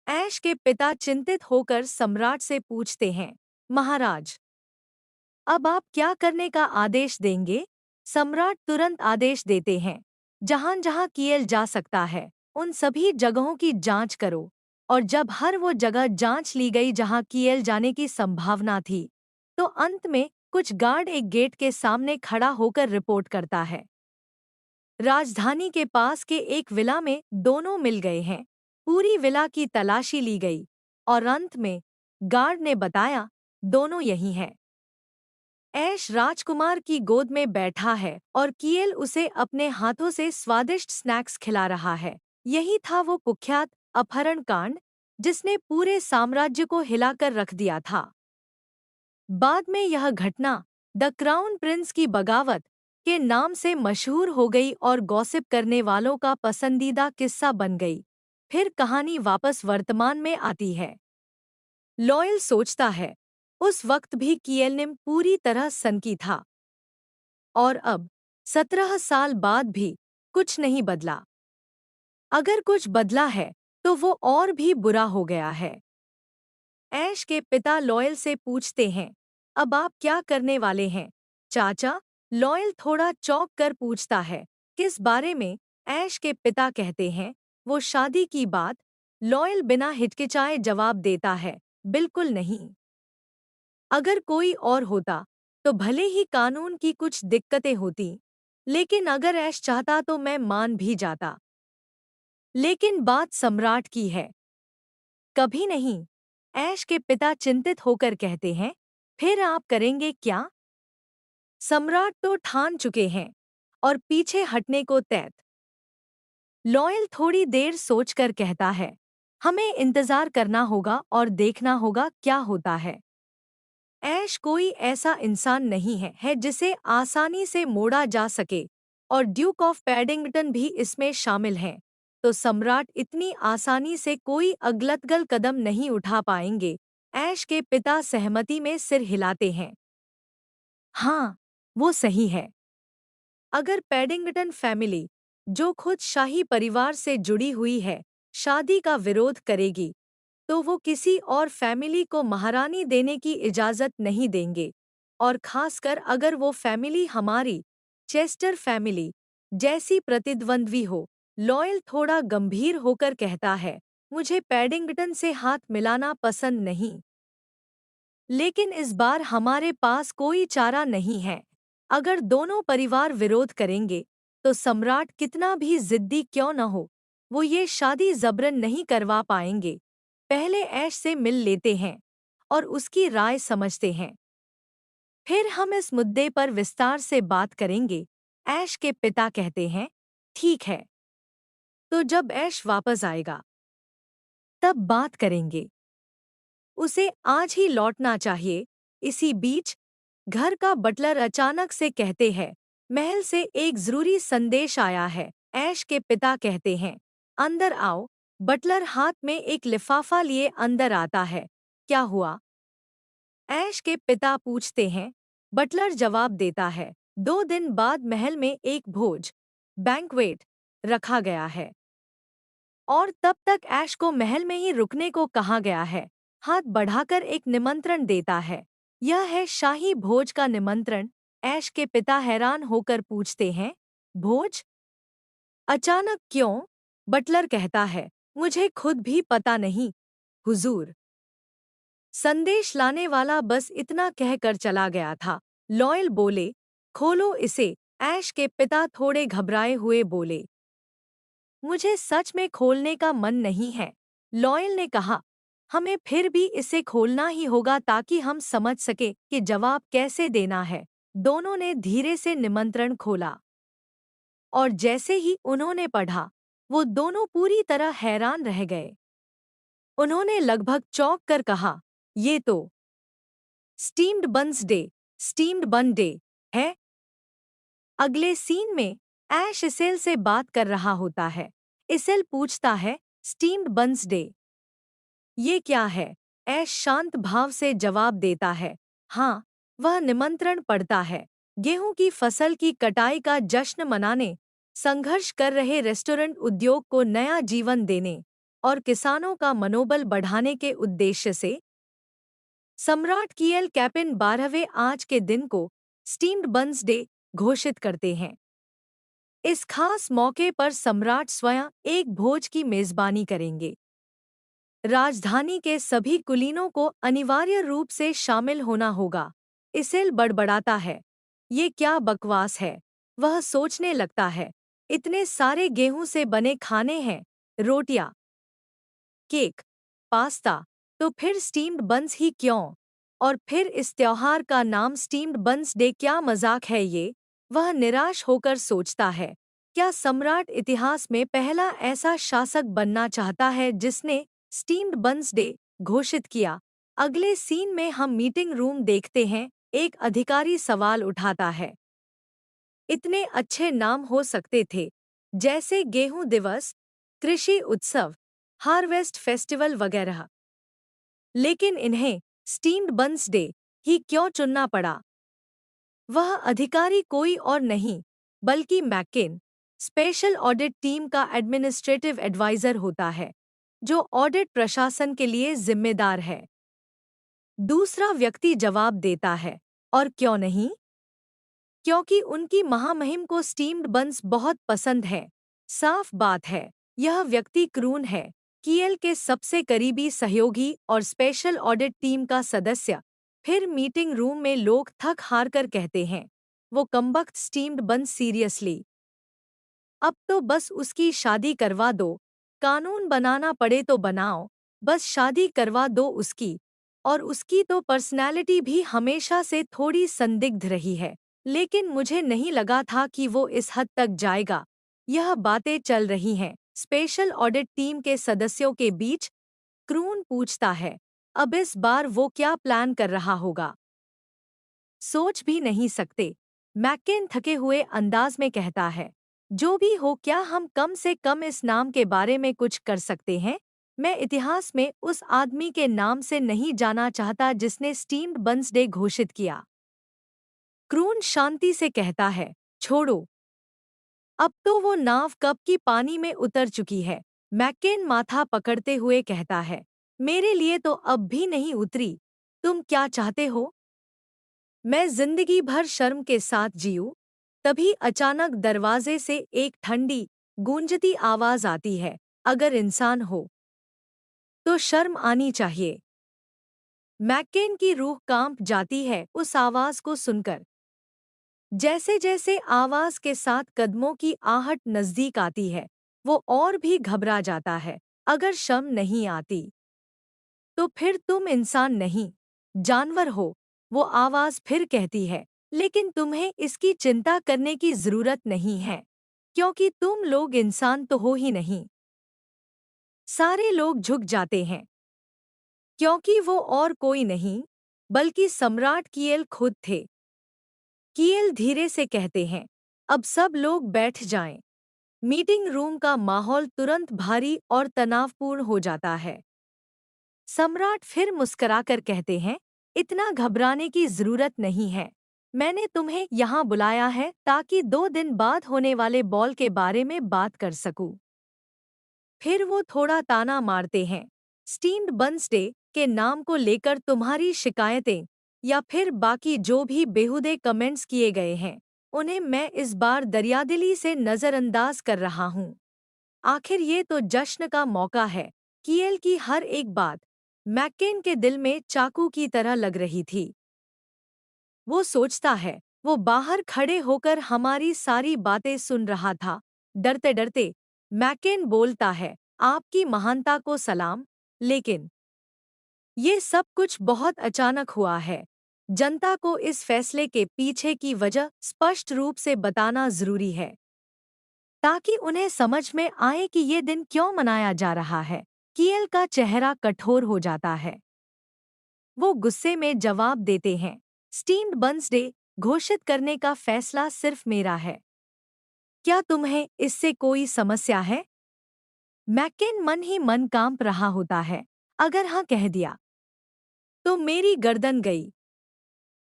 ऐश के पिता चिंतित होकर सम्राट से पूछते हैं, महाराज, अब आप क्या करने का आदेश देंगे? सम्राट तुरंत आदेश देते हैं, जहां जहां किएल जा सकता है उन सभी जगहों की जांच करो। और जब हर वो जगह जांच ली गई जहां किएल जाने की संभावना थी, तो अंत में कुछ गार्ड एक गेट के सामने खड़ा होकर रिपोर्ट करता है, राजधानी के पास के एक विला में दोनों मिल गए हैं। पूरी विला की तलाशी ली गई और अंत में गार्ड ने बताया, दोनों यही हैं। ऐश राजकुमार की गोद में बैठा है और किएल उसे अपने हाथों से स्वादिष्ट स्नैक्स खिला रहा है। यही था वो कुख्यात अपहरण कांड जिसने पूरे साम्राज्य को हिलाकर रख दिया था। बाद में यह घटना द क्राउन प्रिंस की बगावत के नाम से मशहूर हो गई और गॉसिप करने वालों का पसंदीदा किस्सा बन गई। फिर कहानी वापस वर्तमान में आती है। लॉयल सोचता है, उस वक्त भी किएलनिम पूरी तरह सनकी था और अब 17 साल बाद भी कुछ नहीं बदला। अगर कुछ बदला है तो वो और भी बुरा हो गया है। ऐश के पिता लॉयल से पूछते हैं, अब आप क्या करने वाले हैं चाचा? लॉयल थोड़ा चौंक कर पूछता है, किस बारे में? ऐश के पिता कहते हैं, वो शादी की बात। लॉयल बिना हिचकिचाए जवाब देता है, बिल्कुल नहीं। अगर कोई और होता तो भले ही कानून की कुछ दिक्कतें होती, लेकिन अगर ऐश चाहता तो मैं मान भी जाता। लेकिन बात सम्राट की है। कभी नहीं। ऐश के पिता चिंतित होकर कहते हैं, फिर आप करेंगे क्या? सम्राट तो ठान चुके हैं और पीछे हटने को तैयार। लॉयल थोड़ी देर सोचकर कहता है, हमें इंतजार करना होगा और देखना होगा क्या होता है। ऐश कोई ऐसा इंसान नहीं है जिसे आसानी से मोड़ा जा सके, और ड्यूक ऑफ पैडिंगटन भी इसमें शामिल हैं, तो सम्राट इतनी आसानी से कोई अगलतगल कदम नहीं उठा पाएंगे। ऐश के पिता सहमति में सिर हिलाते हैं। हाँ, वो सही है। अगर पैडिंगटन फैमिली, जो खुद शाही परिवार से जुड़ी हुई है, शादी का विरोध करेगी, तो वो किसी और फैमिली को महारानी देने की इजाज़त नहीं देंगे। और खासकर अगर वो फैमिली हमारी चेस्टर फैमिली जैसी प्रतिद्वंद्वी हो। लॉयल थोड़ा गंभीर होकर कहता है, मुझे पैडिंगटन से हाथ मिलाना पसंद नहीं, लेकिन इस बार हमारे पास कोई चारा नहीं है। अगर दोनों परिवार विरोध करेंगे, तो सम्राट कितना भी जिद्दी क्यों न हो, वो ये शादी जबरन नहीं करवा पाएंगे। पहले ऐश से मिल लेते हैं और उसकी राय समझते हैं, फिर हम इस मुद्दे पर विस्तार से बात करेंगे। ऐश के पिता कहते हैं, ठीक है, तो जब ऐश वापस आएगा तब बात करेंगे। उसे आज ही लौटना चाहिए। इसी बीच घर का बटलर अचानक से कहते हैं, महल से एक जरूरी संदेश आया है। ऐश के पिता कहते हैं, अंदर आओ। बटलर हाथ में एक लिफाफा लिए अंदर आता है। क्या हुआ? ऐश के पिता पूछते हैं। बटलर जवाब देता है, 2 दिन बाद महल में एक भोज बैंक्वेट रखा गया है और तब तक ऐश को महल में ही रुकने को कहा गया है। हाथ बढ़ाकर एक निमंत्रण देता है। यह है शाही भोज का निमंत्रण। ऐश के पिता हैरान होकर पूछते हैं, भोज? अचानक क्यों? बटलर कहता है, मुझे खुद भी पता नहीं, हुजूर। संदेश लाने वाला बस इतना कहकर चला गया था। लॉयल बोले, खोलो इसे। ऐश के पिता थोड़े घबराए हुए बोले, मुझे सच में खोलने का मन नहीं है। लॉयल ने कहा, हमें फिर भी इसे खोलना ही होगा ताकि हम समझ सके कि जवाब कैसे देना है। दोनों ने धीरे से निमंत्रण खोला और जैसे ही उन्होंने पढ़ा, वो दोनों पूरी तरह हैरान रह गए। उन्होंने लगभग चौंक कर कहा, ये तो स्टीम्ड बन्स डे, स्टीम्ड बन डे है। अगले सीन में ऐश इसेल से बात कर रहा होता है। इसेल पूछता है, स्टीम्ड बन्स डे ये क्या है? ऐश शांत भाव से जवाब देता है, हाँ। वह निमंत्रण पढ़ता है। गेहूं की फसल की कटाई का जश्न मनाने, संघर्ष कर रहे रेस्टोरेंट उद्योग को नया जीवन देने और किसानों का मनोबल बढ़ाने के उद्देश्य से सम्राट कियल कैपिन 12वें आज के दिन को स्टीम्ड बन्स डे घोषित करते हैं। इस खास मौके पर सम्राट स्वयं एक भोज की मेजबानी करेंगे। राजधानी के सभी कुलीनों को अनिवार्य रूप से शामिल होना होगा। इसेल बड़बड़ाता है, ये क्या बकवास है। वह सोचने लगता है, इतने सारे गेहूं से बने खाने हैं, रोटियां, केक, पास्ता, तो फिर स्टीम्ड बन्स ही क्यों? और फिर इस त्योहार का नाम स्टीम्ड बन्स डे, क्या मजाक है ये? वह निराश होकर सोचता है, क्या सम्राट इतिहास में पहला ऐसा शासक बनना चाहता है जिसने स्टीम्ड बन्स डे घोषित किया? अगले सीन में हम मीटिंग रूम देखते हैं। एक अधिकारी सवाल उठाता है, इतने अच्छे नाम हो सकते थे, जैसे गेहूं दिवस, कृषि उत्सव, हार्वेस्ट फेस्टिवल वगैरह, लेकिन इन्हें स्टीम्ड बन्स डे ही क्यों चुनना पड़ा? वह अधिकारी कोई और नहीं बल्कि मैकेन, स्पेशल ऑडिट टीम का एडमिनिस्ट्रेटिव एडवाइजर होता है, जो ऑडिट प्रशासन के लिए जिम्मेदार है। दूसरा व्यक्ति जवाब देता है, और क्यों नहीं? क्योंकि उनकी महामहिम को स्टीम्ड बन्स बहुत पसंद है। साफ बात है, यह व्यक्ति क्रून है, कियल के सबसे करीबी सहयोगी और स्पेशल ऑडिट टीम का सदस्य। फिर मीटिंग रूम में लोग थक हार कर कहते हैं, वो कमबख्त स्टीम्ड बन्स सीरियसली। अब तो बस उसकी शादी करवा दो, कानून बनाना पड़े तो बनाओ, बस शादी करवा दो उसकी। और उसकी तो पर्सनैलिटी भी हमेशा से थोड़ी संदिग्ध रही है, लेकिन मुझे नहीं लगा था कि वो इस हद तक जाएगा। यह बातें चल रही हैं स्पेशल ऑडिट टीम के सदस्यों के बीच। क्रून पूछता है, अब इस बार वो क्या प्लान कर रहा होगा? सोच भी नहीं सकते, मैकेन थके हुए अंदाज में कहता है। जो भी हो, क्या हम कम से कम इस नाम के बारे में कुछ कर सकते हैं? मैं इतिहास में उस आदमी के नाम से नहीं जाना चाहता जिसने स्टीम्ड बन्स डे घोषित किया। क्रून शांति से कहता है, छोड़ो, अब तो वो नाव कब की पानी में उतर चुकी है। मैकेन माथा पकड़ते हुए कहता है, मेरे लिए तो अब भी नहीं उतरी। तुम क्या चाहते हो? मैं जिंदगी भर शर्म के साथ जीऊं? तभी अचानक दरवाजे से एक ठंडी, गूंजती आवाज आती है, अगर इंसान हो तो शर्म आनी चाहिए। मैकेन की रूह कांप जाती है उस आवाज को सुनकर। जैसे जैसे आवाज के साथ कदमों की आहट नजदीक आती है, वो और भी घबरा जाता है। अगर शर्म नहीं आती तो फिर तुम इंसान नहीं, जानवर हो, वो आवाज फिर कहती है। लेकिन तुम्हें इसकी चिंता करने की जरूरत नहीं है, क्योंकि तुम लोग इंसान तो हो ही नहीं। सारे लोग झुक जाते हैं, क्योंकि वो और कोई नहीं बल्कि सम्राट कियल खुद थे। कियल धीरे से कहते हैं, अब सब लोग बैठ जाएं। मीटिंग रूम का माहौल तुरंत भारी और तनावपूर्ण हो जाता है। सम्राट फिर मुस्कुराकर कहते हैं, इतना घबराने की जरूरत नहीं है। मैंने तुम्हें यहाँ बुलाया है ताकि 2 दिन बाद होने वाले बॉल के बारे में बात कर सकूं। फिर वो थोड़ा ताना मारते हैं, स्टीम्ड बन्स डे के नाम को लेकर तुम्हारी शिकायतें या फिर बाकी जो भी बेहुदे कमेंट्स किए गए हैं, उन्हें मैं इस बार दरियादिली से नज़रअंदाज कर रहा हूँ। आखिर ये तो जश्न का मौका है। कियल की हर एक बात मैकेन के दिल में चाकू की तरह लग रही थी। वो सोचता है, वो बाहर खड़े होकर हमारी सारी बातें सुन रहा था। डरते डरते मैकेन बोलता है, आपकी महानता को सलाम, लेकिन ये सब कुछ बहुत अचानक हुआ है। जनता को इस फैसले के पीछे की वजह स्पष्ट रूप से बताना जरूरी है, ताकि उन्हें समझ में आए कि ये दिन क्यों मनाया जा रहा है। कियल का चेहरा कठोर हो जाता है। वो गुस्से में जवाब देते हैं, स्टीम्ड बंस डे घोषित करने का फैसला सिर्फ मेरा है। क्या तुम्हें इससे कोई समस्या है? मैकेन मन ही मन कांप रहा होता है। अगर हाँ कह दिया तो मेरी गर्दन गई।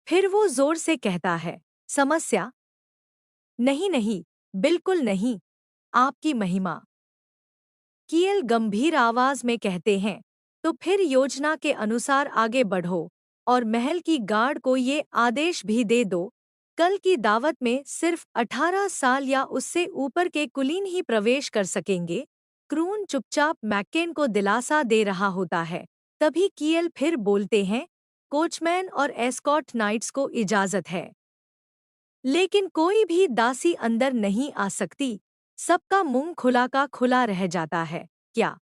फिर वो जोर से कहता है, समस्या? नहीं नहीं, बिल्कुल नहीं, आपकी महिमा। कियल गंभीर आवाज में कहते हैं, तो फिर योजना के अनुसार आगे बढ़ो और महल की गार्ड को ये आदेश भी दे दो, कल की दावत में सिर्फ 18 साल या उससे ऊपर के कुलीन ही प्रवेश कर सकेंगे। क्रून चुपचाप मैकेन को दिलासा दे रहा होता है। तभी कियल फिर बोलते हैं, कोचमैन और एस्कॉट नाइट्स को इजाजत है, लेकिन कोई भी दासी अंदर नहीं आ सकती। सबका मुंह खुला का खुला रह जाता है। क्या?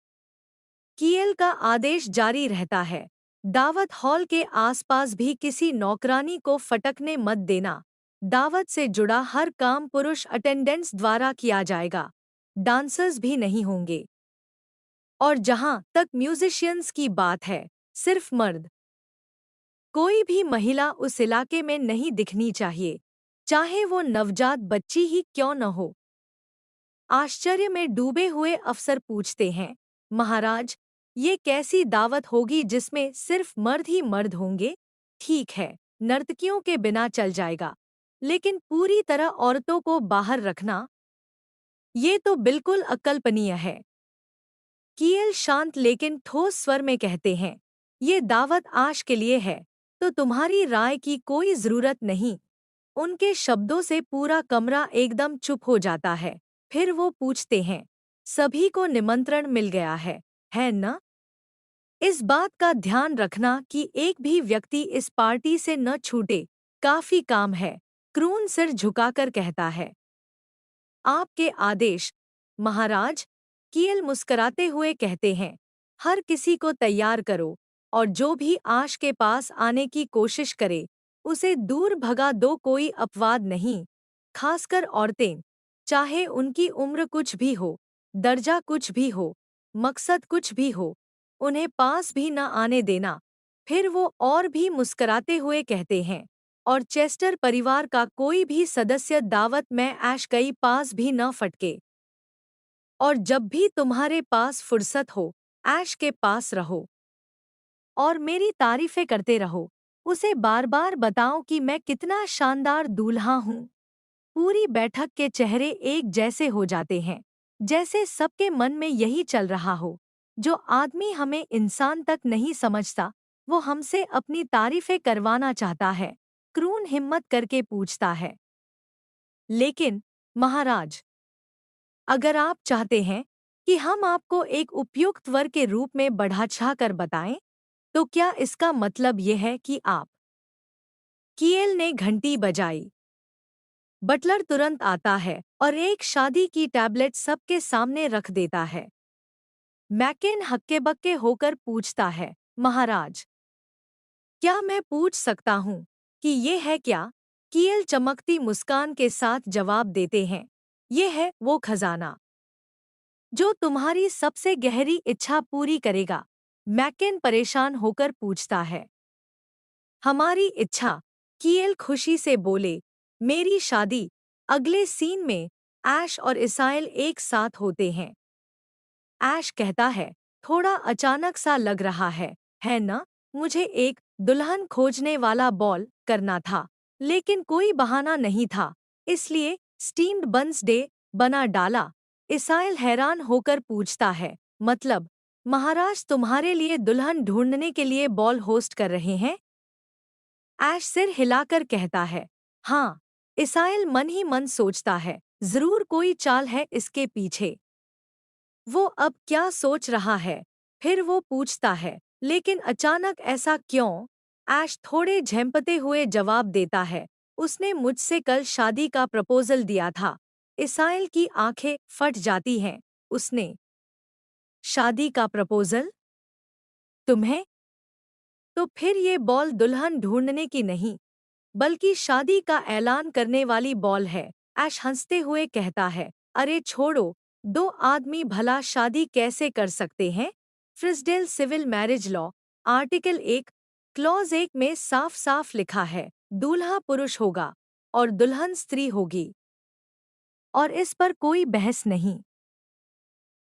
कियल का आदेश जारी रहता है, दावत हॉल के आसपास भी किसी नौकरानी को फटकने मत देना। दावत से जुड़ा हर काम पुरुष अटेंडेंट्स द्वारा किया जाएगा। डांसर्स भी नहीं होंगे। और जहां तक म्यूजिशियंस की बात है, सिर्फ मर्द। कोई भी महिला उस इलाके में नहीं दिखनी चाहिए, चाहे वो नवजात बच्ची ही क्यों न हो। आश्चर्य में डूबे हुए अफसर पूछते हैं, महाराज, ये कैसी दावत होगी जिसमें सिर्फ मर्द ही मर्द होंगे? ठीक है, नर्तकियों के बिना चल जाएगा, लेकिन पूरी तरह औरतों को बाहर रखना, ये तो बिल्कुल अकल्पनीय है। कियल शांत लेकिन ठोस स्वर में कहते हैं, ये दावत आश के लिए है, तो तुम्हारी राय की कोई जरूरत नहीं। उनके शब्दों से पूरा कमरा एकदम चुप हो जाता है। फिर वो पूछते हैं, सभी को निमंत्रण मिल गया है न? इस बात का ध्यान रखना कि एक भी व्यक्ति इस पार्टी से न छूटे, काफी काम है। क्रून सिर झुकाकर कहता है, आपके आदेश, महाराज। कियल मुस्कराते हुए कहते हैं, हर किसी को तैयार करो और जो भी आश के पास आने की कोशिश करे, उसे दूर भगा दो। कोई अपवाद नहीं, खासकर औरतें, चाहे उनकी उम्र कुछ भी हो, दर्जा कुछ भी हो, मकसद कुछ भी हो, उन्हें पास भी न आने देना। फिर वो और भी मुस्कराते हुए कहते हैं, और चेस्टर परिवार का कोई भी सदस्य दावत में ऐश कई पास भी न फटके। और जब भी तुम्हारे पास फुर्सत हो, ऐश के पास रहो और मेरी तारीफें करते रहो। उसे बार बार बताओ कि मैं कितना शानदार दूल्हा हूँ। पूरी बैठक के चेहरे एक जैसे हो जाते हैं, जैसे सबके मन में यही चल रहा हो, जो आदमी हमें इंसान तक नहीं समझता, वो हमसे अपनी तारीफें करवाना चाहता है। क्रून हिम्मत करके पूछता है, लेकिन महाराज, अगर आप चाहते हैं कि हम आपको एक उपयुक्त वर के रूप में बढ़ा कर बताएं, तो क्या इसका मतलब यह है कि आप? कियल ने घंटी बजाई। बटलर तुरंत आता है और एक शादी की टैबलेट सबके सामने रख देता है। मैकेन हक्के-बक्के होकर पूछता है, महाराज, क्या मैं पूछ सकता हूँ कि ये है क्या? कियल चमकती मुस्कान के साथ जवाब देते हैं, ये है वो खजाना जो तुम्हारी सबसे गहरी इच्छा पूरी करेगा। मैकेन परेशान होकर पूछता है, हमारी इच्छा? कियल खुशी से बोले, मेरी शादी। अगले सीन में ऐश और इसाइल एक साथ होते हैं। ऐश कहता है, थोड़ा अचानक सा लग रहा है न? मुझे एक दुल्हन खोजने वाला बॉल करना था, लेकिन कोई बहाना नहीं था, इसलिए स्टीम्ड बंस डे बना डाला। इसाइल हैरान होकर पूछता है, मतलब महाराज तुम्हारे लिए दुल्हन ढूंढने के लिए बॉल होस्ट कर रहे हैं? ऐश सिर हिलाकर कहता है, हाँ। इसाइल मन ही मन सोचता है, जरूर कोई चाल है इसके पीछे। वो अब क्या सोच रहा है? फिर वो पूछता है, लेकिन अचानक ऐसा क्यों? ऐश थोड़े झेंपते हुए जवाब देता है, उसने मुझसे कल शादी का प्रपोजल दिया था। इसाइल की आंखें फट जाती हैं। उसने शादी का प्रपोजल? तुम्हें? तो फिर ये बॉल दुल्हन ढूंढने की नहीं, बल्कि शादी का ऐलान करने वाली बॉल है। ऐश हंसते हुए कहता है, अरे छोड़ो, दो आदमी भला शादी कैसे कर सकते हैं? Frisdale civil marriage law, article 1, clause 1 में साफ साफ लिखा है, दूल्हा पुरुष होगा और दुल्हन स्त्री होगी, और इस पर कोई बहस नहीं।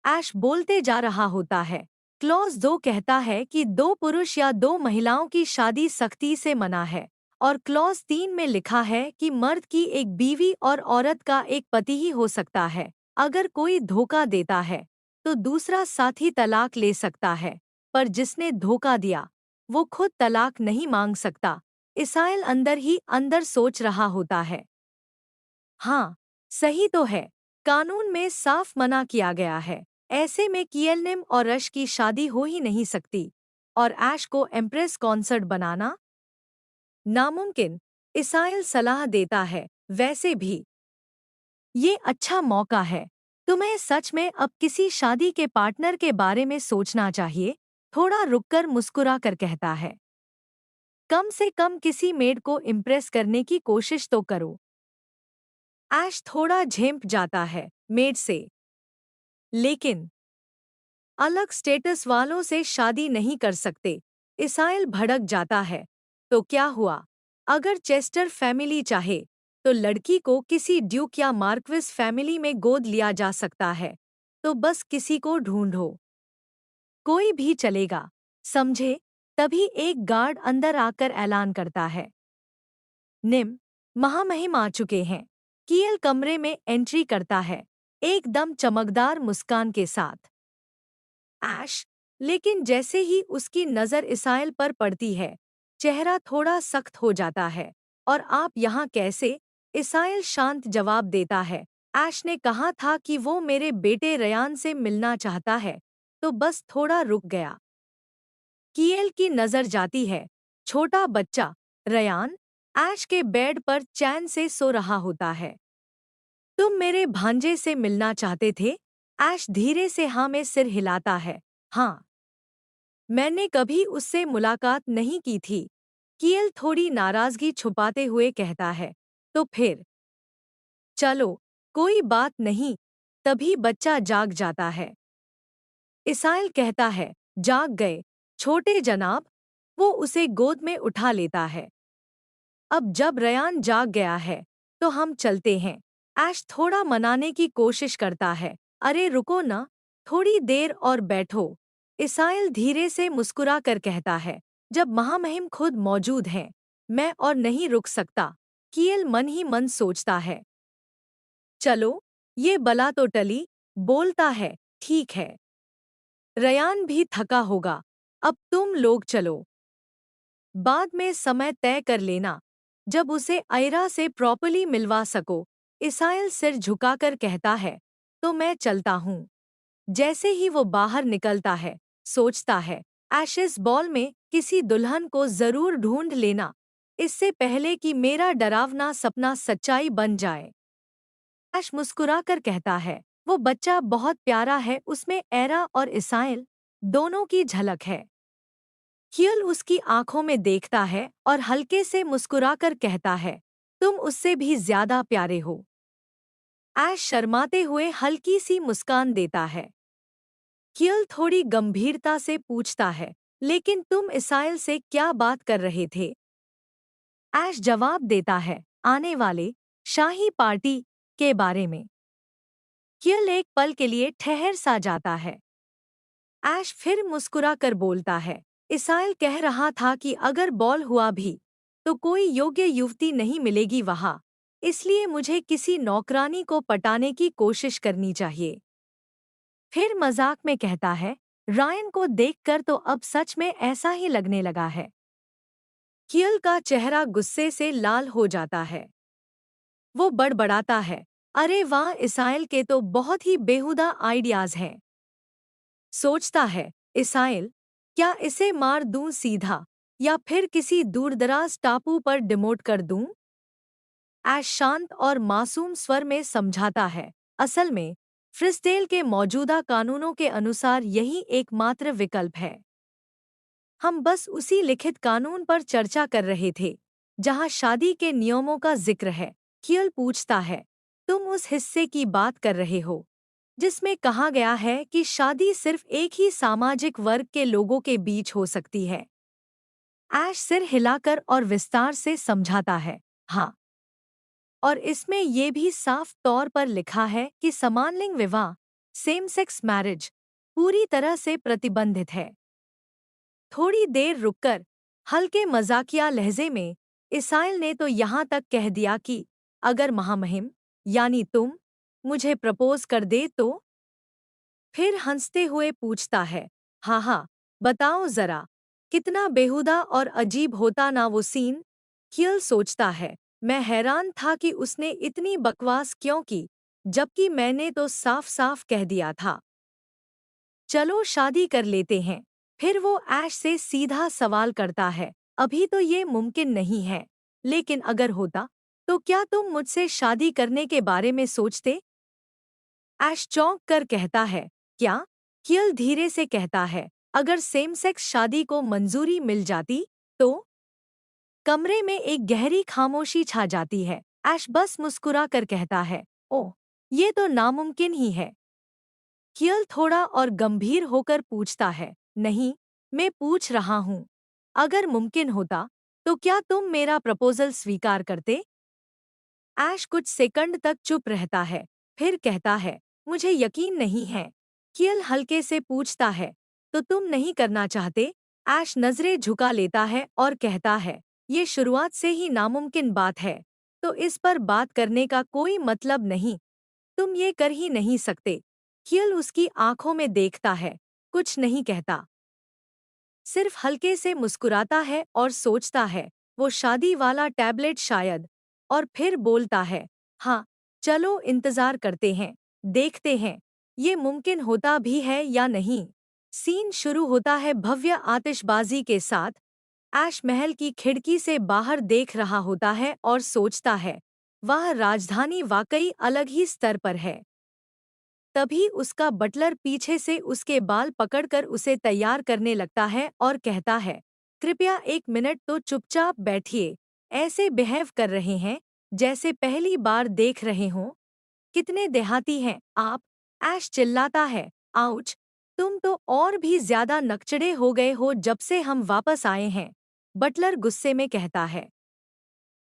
ऐश बोलते जा रहा होता है। क्लॉज 2 कहता है कि दो पुरुष या दो महिलाओं की शादी सख्ती से मना है, और क्लॉज 3 में लिखा है कि मर्द की एक बीवी और औरत का एक पति ही हो सकता है। अगर कोई धोखा देता है तो दूसरा साथी तलाक ले सकता है, पर जिसने धोखा दिया वो खुद तलाक नहीं मांग सकता। इसाइल अंदर ही अंदर सोच रहा होता है, हाँ, सही तो है, कानून में साफ मना किया गया है। ऐसे में किएलनिम और रश की शादी हो ही नहीं सकती, और ऐश को एम्प्रेस कॉन्सर्ट बनाना नामुमकिन। इसाइल सलाह देता है, वैसे भी ये अच्छा मौका है, तुम्हें सच में अब किसी शादी के पार्टनर के बारे में सोचना चाहिए। थोड़ा रुककर मुस्कुरा कर कहता है, कम से कम किसी मेड को इम्प्रेस करने की कोशिश तो करो। ऐश थोड़ा झेंप जाता है, मेड से, लेकिन अलग स्टेटस वालों से शादी नहीं कर सकते। इसाइल भड़क जाता है, तो क्या हुआ? अगर चेस्टर फैमिली चाहे तो लड़की को किसी ड्यूक या मार्क्विस फैमिली में गोद लिया जा सकता है, तो बस किसी को ढूंढो, कोई भी चलेगा, समझे? तभी एक गार्ड अंदर आकर ऐलान करता है, निम, महामहिम आ चुके हैं। कियल कमरे में एंट्री करता है, एकदम चमकदार मुस्कान के साथ। ऐश, लेकिन जैसे ही उसकी नज़र इसाइल पर पड़ती है, चेहरा थोड़ा सख्त हो जाता है। और आप यहाँ कैसे? इसाइल शांत जवाब देता है, ऐश ने कहा था कि वो मेरे बेटे रयान से मिलना चाहता है, तो बस थोड़ा रुक गया। किएल की नज़र जाती है, छोटा बच्चा रयान ऐश के बेड पर चैन से सो रहा होता है। तुम मेरे भांजे से मिलना चाहते थे? ऐश धीरे से हाँ में सिर हिलाता है, हाँ, मैंने कभी उससे मुलाकात नहीं की थी। कियल थोड़ी नाराजगी छुपाते हुए कहता है, तो फिर चलो, कोई बात नहीं। तभी बच्चा जाग जाता है। इसाइल कहता है, जाग गए, छोटे जनाब। वो उसे गोद में उठा लेता है। अब जब रयान जाग गया है तो हम चलते हैं। ऐश थोड़ा मनाने की कोशिश करता है, अरे रुको ना, थोड़ी देर और बैठो। इसाइल धीरे से मुस्कुरा कर कहता है, जब महामहिम खुद मौजूद हैं, मैं और नहीं रुक सकता। कियल मन ही मन सोचता है, चलो, ये बला तो टली। बोलता है, ठीक है, रयान भी थका होगा, अब तुम लोग चलो, बाद में समय तय कर लेना जब उसे आयरा से प्रॉपर्ली मिलवा सको। इसाइल सिर झुकाकर कहता है, तो मैं चलता हूँ। जैसे ही वो बाहर निकलता है, सोचता है, एशेस बॉल में किसी दुल्हन को जरूर ढूंढ लेना, इससे पहले कि मेरा डरावना सपना सच्चाई बन जाए। ऐश मुस्कुराकर कहता है, वो बच्चा बहुत प्यारा है, उसमें एरा और इसाइल दोनों की झलक है। कियल उसकी आंखों में देखता है और हल्के से मुस्कुराकर कहता है, तुम उससे भी ज्यादा प्यारे हो। ऐश शर्माते हुए हल्की सी मुस्कान देता है। कियल थोड़ी गंभीरता से पूछता है, लेकिन तुम इसाइल से क्या बात कर रहे थे? ऐश जवाब देता है, आने वाले शाही पार्टी के बारे में। कियल एक पल के लिए ठहर सा जाता है। ऐश फिर मुस्कुरा कर बोलता है, इसाइल कह रहा था कि अगर बॉल हुआ भी तो कोई योग्य युवती नहीं मिलेगी वहाँ, इसलिए मुझे किसी नौकरानी को पटाने की कोशिश करनी चाहिए। फिर मजाक में कहता है, रायन को देखकर तो अब सच में ऐसा ही लगने लगा है। कियल का चेहरा गुस्से से लाल हो जाता है। वो बड़बड़ाता है, अरे वाह, इसाइल के तो बहुत ही बेहुदा आइडियाज हैं। सोचता है, इसाइल, क्या इसे मार दूं सीधा, या फिर किसी दूरदराज टापू पर डिमोट कर दूं? ऐश शांत और मासूम स्वर में समझाता है, असल में फ्रिस्डेल के मौजूदा कानूनों के अनुसार यही एकमात्र विकल्प है। हम बस उसी लिखित कानून पर चर्चा कर रहे थे जहां शादी के नियमों का जिक्र है। कियल पूछता है, तुम उस हिस्से की बात कर रहे हो जिसमें कहा गया है कि शादी सिर्फ एक ही सामाजिक वर्ग के लोगों के बीच हो सकती है। ऐश सिर हिलाकर और विस्तार से समझाता है, हाँ, और इसमें ये भी साफ तौर पर लिखा है कि समानलिंग विवाह, सेम सेक्स मैरिज, पूरी तरह से प्रतिबंधित है। थोड़ी देर रुककर हल्के मजाकिया लहजे में इसाइल ने तो यहाँ तक कह दिया कि अगर महामहिम यानी तुम मुझे प्रपोज कर दे तो। फिर हंसते हुए पूछता है, हाँ हाँ, बताओ जरा, कितना बेहुदा और अजीब होता ना वो सीन। कियल सोचता है, मैं हैरान था कि उसने इतनी बकवास क्यों की, जबकि मैंने तो साफ साफ कह दिया था चलो शादी कर लेते हैं। फिर वो ऐश से सीधा सवाल करता है, अभी तो ये मुमकिन नहीं है, लेकिन अगर होता तो क्या तुम मुझसे शादी करने के बारे में सोचते। ऐश चौंक कर कहता है, क्या। कियल धीरे से कहता है, अगर सेम सेक्स शादी को मंजूरी मिल जाती तो। कमरे में एक गहरी खामोशी छा जाती है। ऐश बस मुस्कुरा कर कहता है, ओह, ये तो नामुमकिन ही है। कियल थोड़ा और गंभीर होकर पूछता है, नहीं, मैं पूछ रहा हूँ, अगर मुमकिन होता तो क्या तुम मेरा प्रपोजल स्वीकार करते। ऐश कुछ सेकंड तक चुप रहता है, फिर कहता है, मुझे यकीन नहीं है। कियल हल्के से पूछता है, तो तुम नहीं करना चाहते। ऐश नजरें झुका लेता है और कहता है, ये शुरुआत से ही नामुमकिन बात है, तो इस पर बात करने का कोई मतलब नहीं, तुम ये कर ही नहीं सकते। कियल उसकी आंखों में देखता है, कुछ नहीं कहता, सिर्फ हल्के से मुस्कुराता है और सोचता है, वो शादी वाला टैबलेट शायद, और फिर बोलता है, हाँ, चलो इंतजार करते हैं, देखते हैं ये मुमकिन होता भी है या नहीं। सीन शुरू होता है भव्य आतिशबाजी के साथ। ऐश महल की खिड़की से बाहर देख रहा होता है और सोचता है, वह राजधानी वाकई अलग ही स्तर पर है। तभी उसका बटलर पीछे से उसके बाल पकड़कर उसे तैयार करने लगता है और कहता है, कृपया 1 मिनट तो चुपचाप बैठिए, ऐसे बिहेव कर रहे हैं जैसे पहली बार देख रहे हों। कितने देहाती हैं आप। ऐश चिल्लाता है, आउच, तुम तो और भी ज्यादा नकचढ़े हो गए हो जब से हम वापस आए हैं। बटलर गुस्से में कहता है,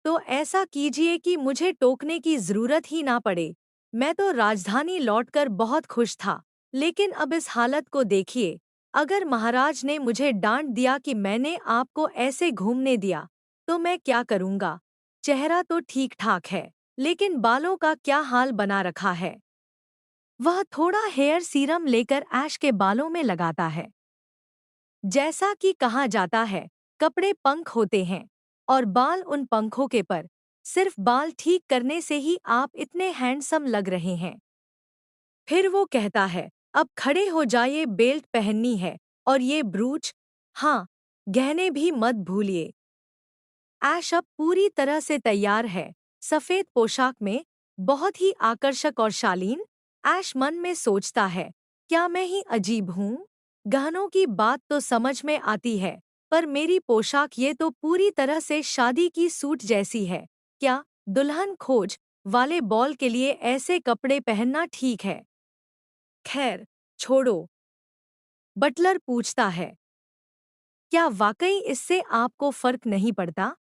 तो ऐसा कीजिए कि मुझे टोकने की जरूरत ही ना पड़े। मैं तो राजधानी लौटकर बहुत खुश था, लेकिन अब इस हालत को देखिए। अगर महाराज ने मुझे डांट दिया कि मैंने आपको ऐसे घूमने दिया, तो मैं क्या करूँगा। चेहरा तो ठीक ठाक है, लेकिन बालों का क्या हाल बना रखा है। वह थोड़ा हेयर सीरम लेकर ऐश के बालों में लगाता है। जैसा कि कहा जाता है, कपड़े पंख होते हैं और बाल उन पंखों के पर। सिर्फ बाल ठीक करने से ही आप इतने हैंडसम लग रहे हैं। फिर वो कहता है, अब खड़े हो जाइए, बेल्ट पहननी है और ये ब्रूच, हाँ, गहने भी मत भूलिए। ऐश अब पूरी तरह से तैयार है, सफेद पोशाक में, बहुत ही आकर्षक और शालीन। ऐश मन में सोचता है, क्या मैं ही अजीब हूँ। गहनों की बात तो समझ में आती है, पर मेरी पोशाक ये तो पूरी तरह से शादी की सूट जैसी है। क्या दुल्हन खोज वाले बॉल के लिए ऐसे कपड़े पहनना ठीक है। खैर, छोड़ो। बटलर पूछता है, क्या वाकई इससे आपको फर्क नहीं पड़ता।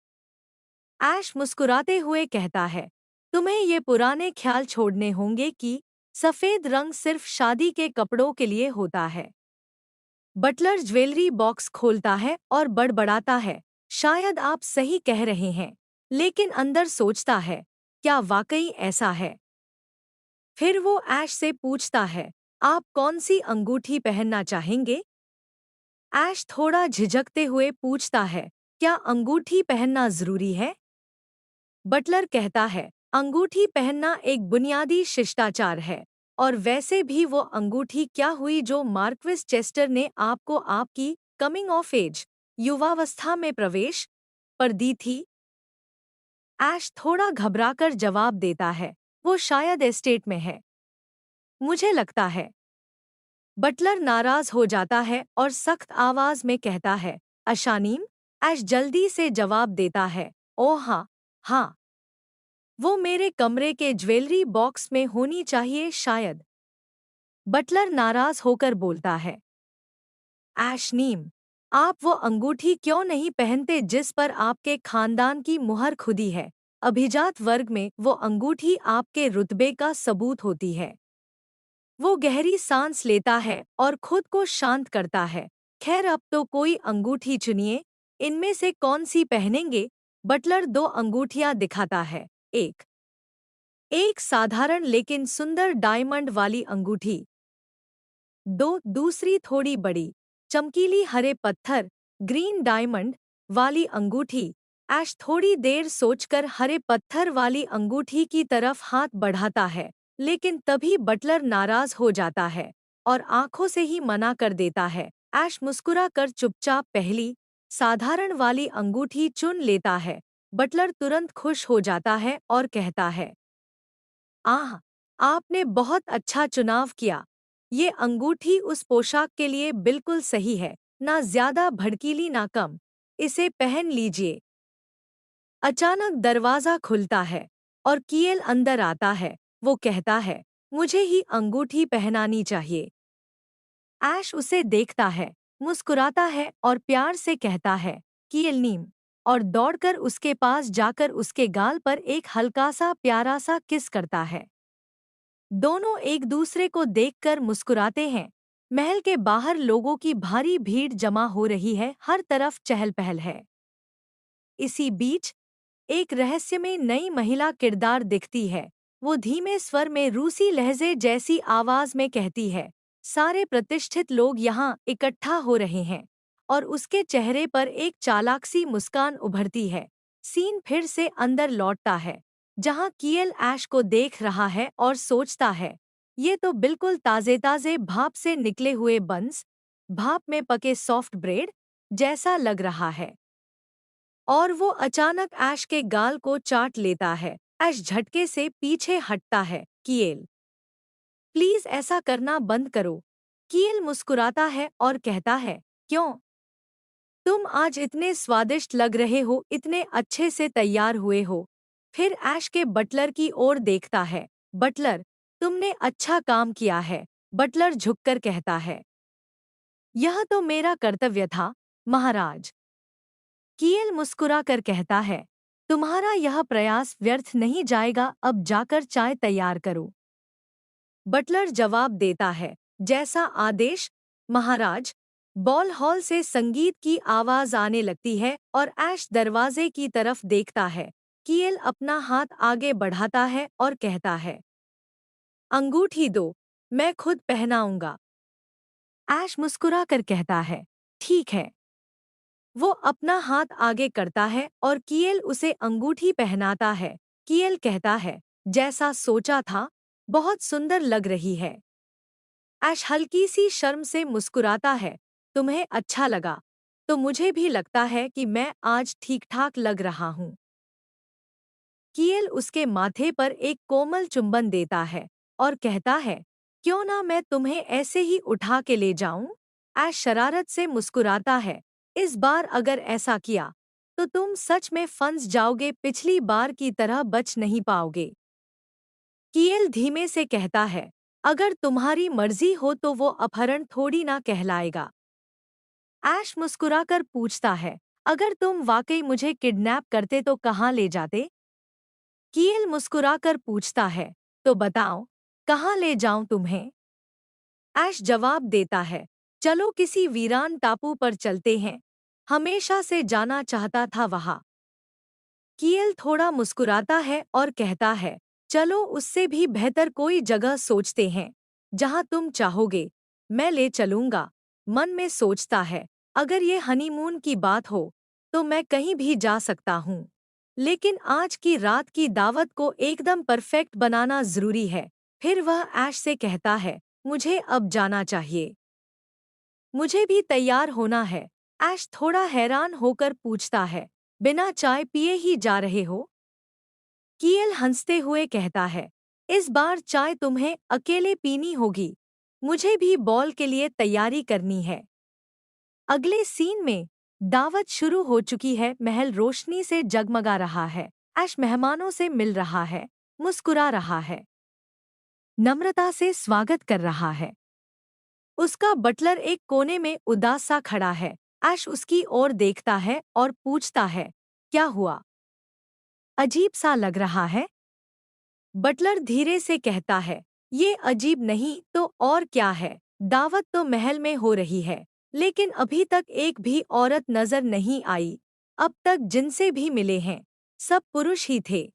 ऐश मुस्कुराते हुए कहता है, तुम्हें ये पुराने ख्याल छोड़ने होंगे कि सफेद रंग सिर्फ शादी के कपड़ों के लिए होता है। बटलर ज्वेलरी बॉक्स खोलता है और बड़बड़ाता है, शायद आप सही कह रहे हैं, लेकिन अंदर सोचता है, क्या वाकई ऐसा है। फिर वो ऐश से पूछता है, आप कौन सी अंगूठी पहनना चाहेंगे। ऐश थोड़ा झिझकते हुए पूछता है, क्या अंगूठी पहनना जरूरी है। बटलर कहता है, अंगूठी पहनना एक बुनियादी शिष्टाचार है, और वैसे भी वो अंगूठी क्या हुई जो मार्क्विस चेस्टर ने आपको आपकी कमिंग ऑफ एज, युवावस्था में प्रवेश पर दी थी। ऐश थोड़ा घबराकर जवाब देता है, वो शायद एस्टेट में है, मुझे लगता है। बटलर नाराज हो जाता है और सख्त आवाज में कहता है, अशानीम, ऐश जल्दी से जवाब देता है, ओह हाँ, हाँ। वो मेरे कमरे के ज्वेलरी बॉक्स में होनी चाहिए शायद। बटलर नाराज होकर बोलता है, ऐशनीम, आप वो अंगूठी क्यों नहीं पहनते जिस पर आपके खानदान की मुहर खुदी है? अभिजात वर्ग में वो अंगूठी आपके रुतबे का सबूत होती है। वो गहरी सांस लेता है और खुद को शांत करता है। खैर, अब तो कोई अंगूठी चुनिए, इनमें से कौन सी पहनेंगे? बटलर दो अंगूठियां दिखाता है। एक एक साधारण लेकिन सुंदर डायमंड वाली अंगूठी। दो दूसरी थोड़ी बड़ी, चमकीली हरे पत्थर, ग्रीन डायमंड वाली अंगूठी। ऐश थोड़ी देर सोचकर हरे पत्थर वाली अंगूठी की तरफ हाथ बढ़ाता है, लेकिन तभी बटलर नाराज हो जाता है और आंखों से ही मना कर देता है। ऐश मुस्कुराकर चुपचाप पहली, साधारण वाली अंगूठी चुन लेता है। बटलर तुरंत खुश हो जाता है और कहता है, आह! आपने बहुत अच्छा चुनाव किया। ये अंगूठी उस पोशाक के लिए बिल्कुल सही है, ना ज्यादा भड़कीली ना कम। इसे पहन लीजिए। अचानक दरवाजा खुलता है और किएल अंदर आता है। वो कहता है, मुझे ही अंगूठी पहनानी चाहिए। ऐश उसे देखता है, मुस्कुराता है और प्यार से कहता है, किएल नीम, और दौड़कर उसके पास जाकर उसके गाल पर एक हल्का सा प्यारा सा किस करता है। दोनों एक दूसरे को देखकर मुस्कुराते हैं। महल के बाहर लोगों की भारी भीड़ जमा हो रही है, हर तरफ चहल पहल है। इसी बीच एक रहस्यमय नई महिला किरदार दिखती है। वो धीमे स्वर में रूसी लहजे जैसी आवाज में कहती है, सारे प्रतिष्ठित लोग यहाँ इकट्ठा हो रहे हैं। और उसके चेहरे पर एक चालाक सी मुस्कान उभरती है। सीन फिर से अंदर लौटता है, जहाँ किएल ऐश को देख रहा है और सोचता है, ये तो बिल्कुल ताजे ताजे भाप से निकले हुए बंस, भाप में पके सॉफ्ट ब्रेड जैसा लग रहा है। और वो अचानक ऐश के गाल को चाट लेता है। ऐश झटके से पीछे हटता है। किएल, प्लीज ऐसा करना बंद करो। किएल मुस्कुराता है और कहता है, क्यों? तुम आज इतने स्वादिष्ट लग रहे हो, इतने अच्छे से तैयार हुए हो। फिर ऐश के बटलर की ओर देखता है। बटलर, तुमने अच्छा काम किया है। बटलर झुककर कहता है, यह तो मेरा कर्तव्य था, महाराज। किएल मुस्कुराकर कहता है, तुम्हारा यह प्रयास व्यर्थ नहीं जाएगा, अब जाकर चाय तैयार करो। बटलर जवाब देता है, जैसा आदेश, महाराज। बॉल हॉल से संगीत की आवाज आने लगती है और ऐश दरवाजे की तरफ देखता है। किएल अपना हाथ आगे बढ़ाता है और कहता है, अंगूठी दो, मैं खुद पहनाऊंगा। ऐश मुस्कुराकर कहता है, ठीक है। वो अपना हाथ आगे करता है और किएल उसे अंगूठी पहनाता है। किएल कहता है, जैसा सोचा था, बहुत सुंदर लग रही है। ऐश हल्की सी शर्म से मुस्कुराता है, तुम्हें अच्छा लगा तो मुझे भी लगता है कि मैं आज ठीक ठाक लग रहा हूँ। किएल उसके माथे पर एक कोमल चुंबन देता है और कहता है, क्यों ना मैं तुम्हें ऐसे ही उठा के ले जाऊं? ऐश शरारत से मुस्कुराता है, इस बार अगर ऐसा किया तो तुम सच में फंस जाओगे, पिछली बार की तरह बच नहीं पाओगे। किएल धीमे से कहता है, अगर तुम्हारी मर्जी हो तो वो अपहरण थोड़ी ना कहलाएगा। ऐश मुस्कुराकर पूछता है, अगर तुम वाकई मुझे किडनैप करते तो कहाँ ले जाते? किएल मुस्कुराकर पूछता है, तो बताओ, कहाँ ले जाऊं तुम्हें? ऐश जवाब देता है, चलो किसी वीरान टापू पर चलते हैं, हमेशा से जाना चाहता था वहां। किएल थोड़ा मुस्कुराता है और कहता है, चलो उससे भी बेहतर कोई जगह सोचते हैं, जहां तुम चाहोगे, मैं ले चलूंगा। मन में सोचता है, अगर ये हनीमून की बात हो, तो मैं कहीं भी जा सकता हूँ। लेकिन आज की रात की दावत को एकदम परफेक्ट बनाना जरूरी है। फिर वह ऐश से कहता है, मुझे अब जाना चाहिए। मुझे भी तैयार होना है। ऐश थोड़ा हैरान होकर पूछता है, बिना चाय पिए ही जा रहे हो? किएल हंसते हुए कहता है, इस बार चाय तुम्हें अकेले पीनी होगी, मुझे भी बॉल के लिए तैयारी करनी है। अगले सीन में दावत शुरू हो चुकी है, महल रोशनी से जगमगा रहा है। ऐश मेहमानों से मिल रहा है, मुस्कुरा रहा है, नम्रता से स्वागत कर रहा है। उसका बटलर एक कोने में उदास सा खड़ा है। ऐश उसकी ओर देखता है और पूछता है, क्या हुआ? अजीब सा लग रहा है। बटलर धीरे से कहता है, ये अजीब नहीं तो और क्या है। दावत तो महल में हो रही है, लेकिन अभी तक एक भी औरत नजर नहीं आई। अब तक जिनसे भी मिले हैं, सब पुरुष ही थे।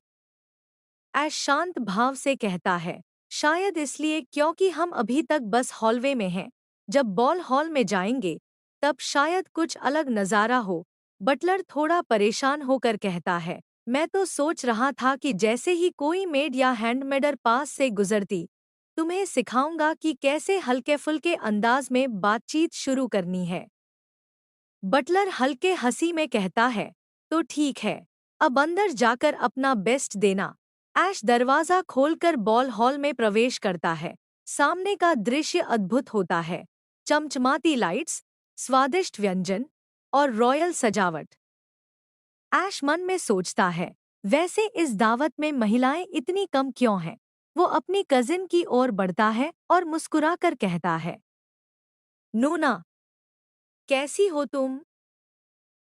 ऐश शांत भाव से कहता है, शायद इसलिए क्योंकि हम अभी तक बस हॉलवे में हैं। जब बॉल हॉल में जाएंगे, तब शायद कुछ अलग नज़ारा हो। बटलर थोड़ा परेशान होकर कहता है, मैं तो सोच रहा था कि जैसे ही कोई मेड या हैंडमेडर पास से गुजरती, तुम्हें सिखाऊंगा कि कैसे हल्के फुल्के अंदाज में बातचीत शुरू करनी है। बटलर हल्के हंसी में कहता है, तो ठीक है, अब अंदर जाकर अपना बेस्ट देना। ऐश दरवाजा खोलकर बॉल हॉल में प्रवेश करता है। सामने का दृश्य अद्भुत होता है। चमचमाती लाइट्स, स्वादिष्ट व्यंजन और रॉयल सजावट। ऐश मन में सोचता है, वैसे इस दावत में महिलाएं इतनी कम क्यों हैं? वो अपनी कजिन की ओर बढ़ता है और मुस्कुराकर कहता है, नूना, कैसी हो तुम?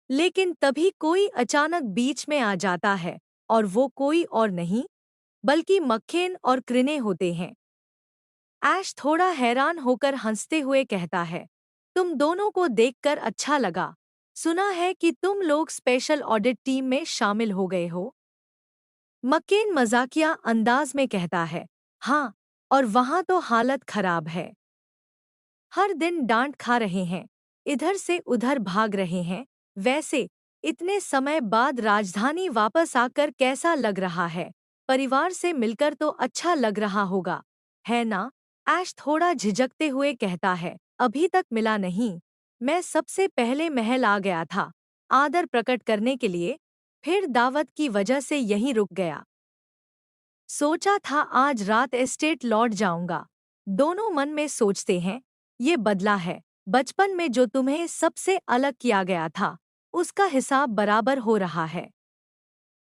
लेकिन तभी कोई अचानक बीच में आ जाता है, और वो कोई और नहीं बल्कि मक्केन और क्रिने होते हैं। ऐश थोड़ा हैरान होकर हंसते हुए कहता है, तुम दोनों को देखकर अच्छा लगा। सुना है कि तुम लोग स्पेशल ऑडिट टीम में शामिल हो गए हो। मक्केन मजाकिया अंदाज में कहता है, हाँ, और वहां तो हालत खराब है। हर दिन डांट खा रहे हैं, इधर से उधर भाग रहे हैं। वैसे इतने समय बाद राजधानी वापस आकर कैसा लग रहा है? परिवार से मिलकर तो अच्छा लग रहा होगा, है ना? ऐश थोड़ा झिझकते हुए कहता है, अभी तक मिला नहीं। मैं सबसे पहले महल आ गया था, आदर प्रकट करने के लिए, फिर दावत की वजह से यहीं रुक गया। सोचा था आज रात एस्टेट लौट जाऊंगा। दोनों मन में सोचते हैं, ये बदला है। बचपन में जो तुम्हें सबसे अलग किया गया था, उसका हिसाब बराबर हो रहा है।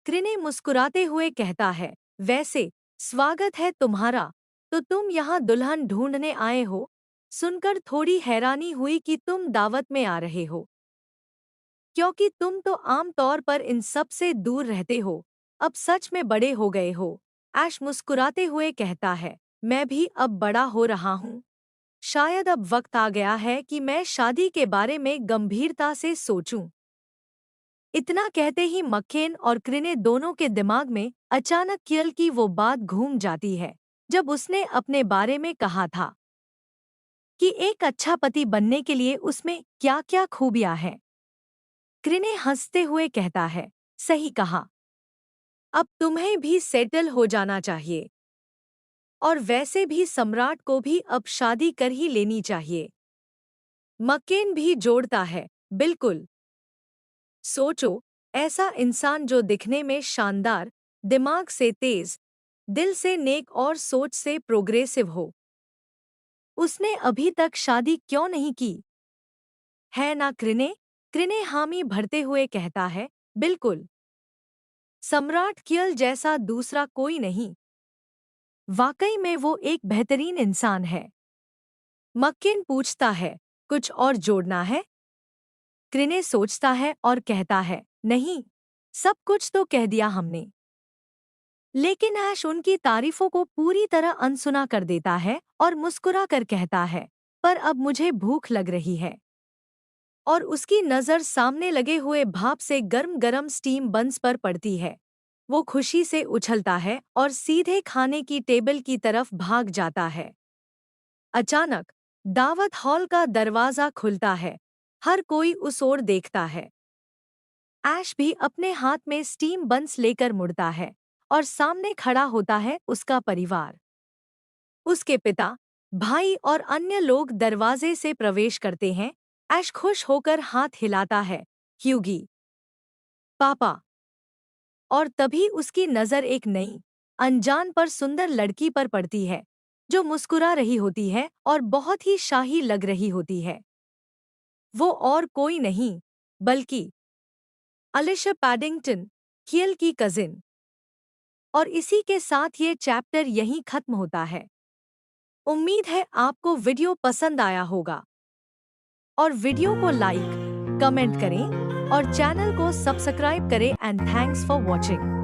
क्रिने मुस्कुराते हुए कहता है, वैसे स्वागत है तुम्हारा। तो तुम यहाँ दुल्हन ढूंढने आए हो? सुनकर थोड़ी हैरानी हुई कि तुम दावत में आ रहे हो, क्योंकि तुम तो आम तौर पर इन सब से दूर रहते हो। अब सच में बड़े हो गए हो। ऐश मुस्कुराते हुए कहता है, मैं भी अब बड़ा हो रहा हूँ। शायद अब वक्त आ गया है कि मैं शादी के बारे में गंभीरता से सोचूं। इतना कहते ही मक्केन और क्रिने दोनों के दिमाग में अचानक कियल की वो बात घूम जाती है, जब उसने अपने बारे में कहा था कि एक अच्छा पति बनने के लिए उसमें क्या-क्या खूबियां हैं। क्रिने हंसते हुए कहता है, सही कहा। अब तुम्हें भी सेटल हो जाना चाहिए। और वैसे भी सम्राट को भी अब शादी कर ही लेनी चाहिए। मक्केन भी जोड़ता है, बिल्कुल। सोचो, ऐसा इंसान जो दिखने में शानदार, दिमाग से तेज, दिल से नेक और सोच से प्रोग्रेसिव हो। उसने अभी तक शादी क्यों नहीं की? है ना क्रिने? क्रिने हामी भरते हुए कहता है, बिल्कुल। सम्राट कियल जैसा दूसरा कोई नहीं। वाकई में वो एक बेहतरीन इंसान है। मक्केन पूछता है, कुछ और जोड़ना है? क्रिने सोचता है और कहता है, नहीं, सब कुछ तो कह दिया हमने। लेकिन ऐश उनकी तारीफों को पूरी तरह अनसुना कर देता है और मुस्कुरा कर कहता है, पर अब मुझे भूख लग रही है। और उसकी नज़र सामने लगे हुए भाप से गर्म गर्म स्टीम बंस पर पड़ती है। वो खुशी से उछलता है और सीधे खाने की टेबल की तरफ भाग जाता है। अचानक दावत हॉल का दरवाजा खुलता है। हर कोई उस ओर देखता है। ऐश भी अपने हाथ में स्टीम बंस लेकर मुड़ता है और सामने खड़ा होता है उसका परिवार। उसके पिता, भाई और अन्य लोग दरवाजे से प्रवेश करते हैं। ऐश खुश होकर हाथ हिलाता है, ह्यूगी, पापा। और तभी उसकी नज़र एक नई, अनजान पर सुंदर लड़की पर पड़ती है, जो मुस्कुरा रही होती है और बहुत ही शाही लग रही होती है। वो और कोई नहीं, बल्कि अलिशा पैडिंगटन, कियल की कजिन। और इसी के साथ ये चैप्टर यहीं खत्म होता है। उम्मीद है आपको वीडियो पसंद आया होगा और वीडियो को लाइक, कमेंट करें और चैनल को सब्सक्राइब करें एंड थैंक्स फॉर वॉचिंग।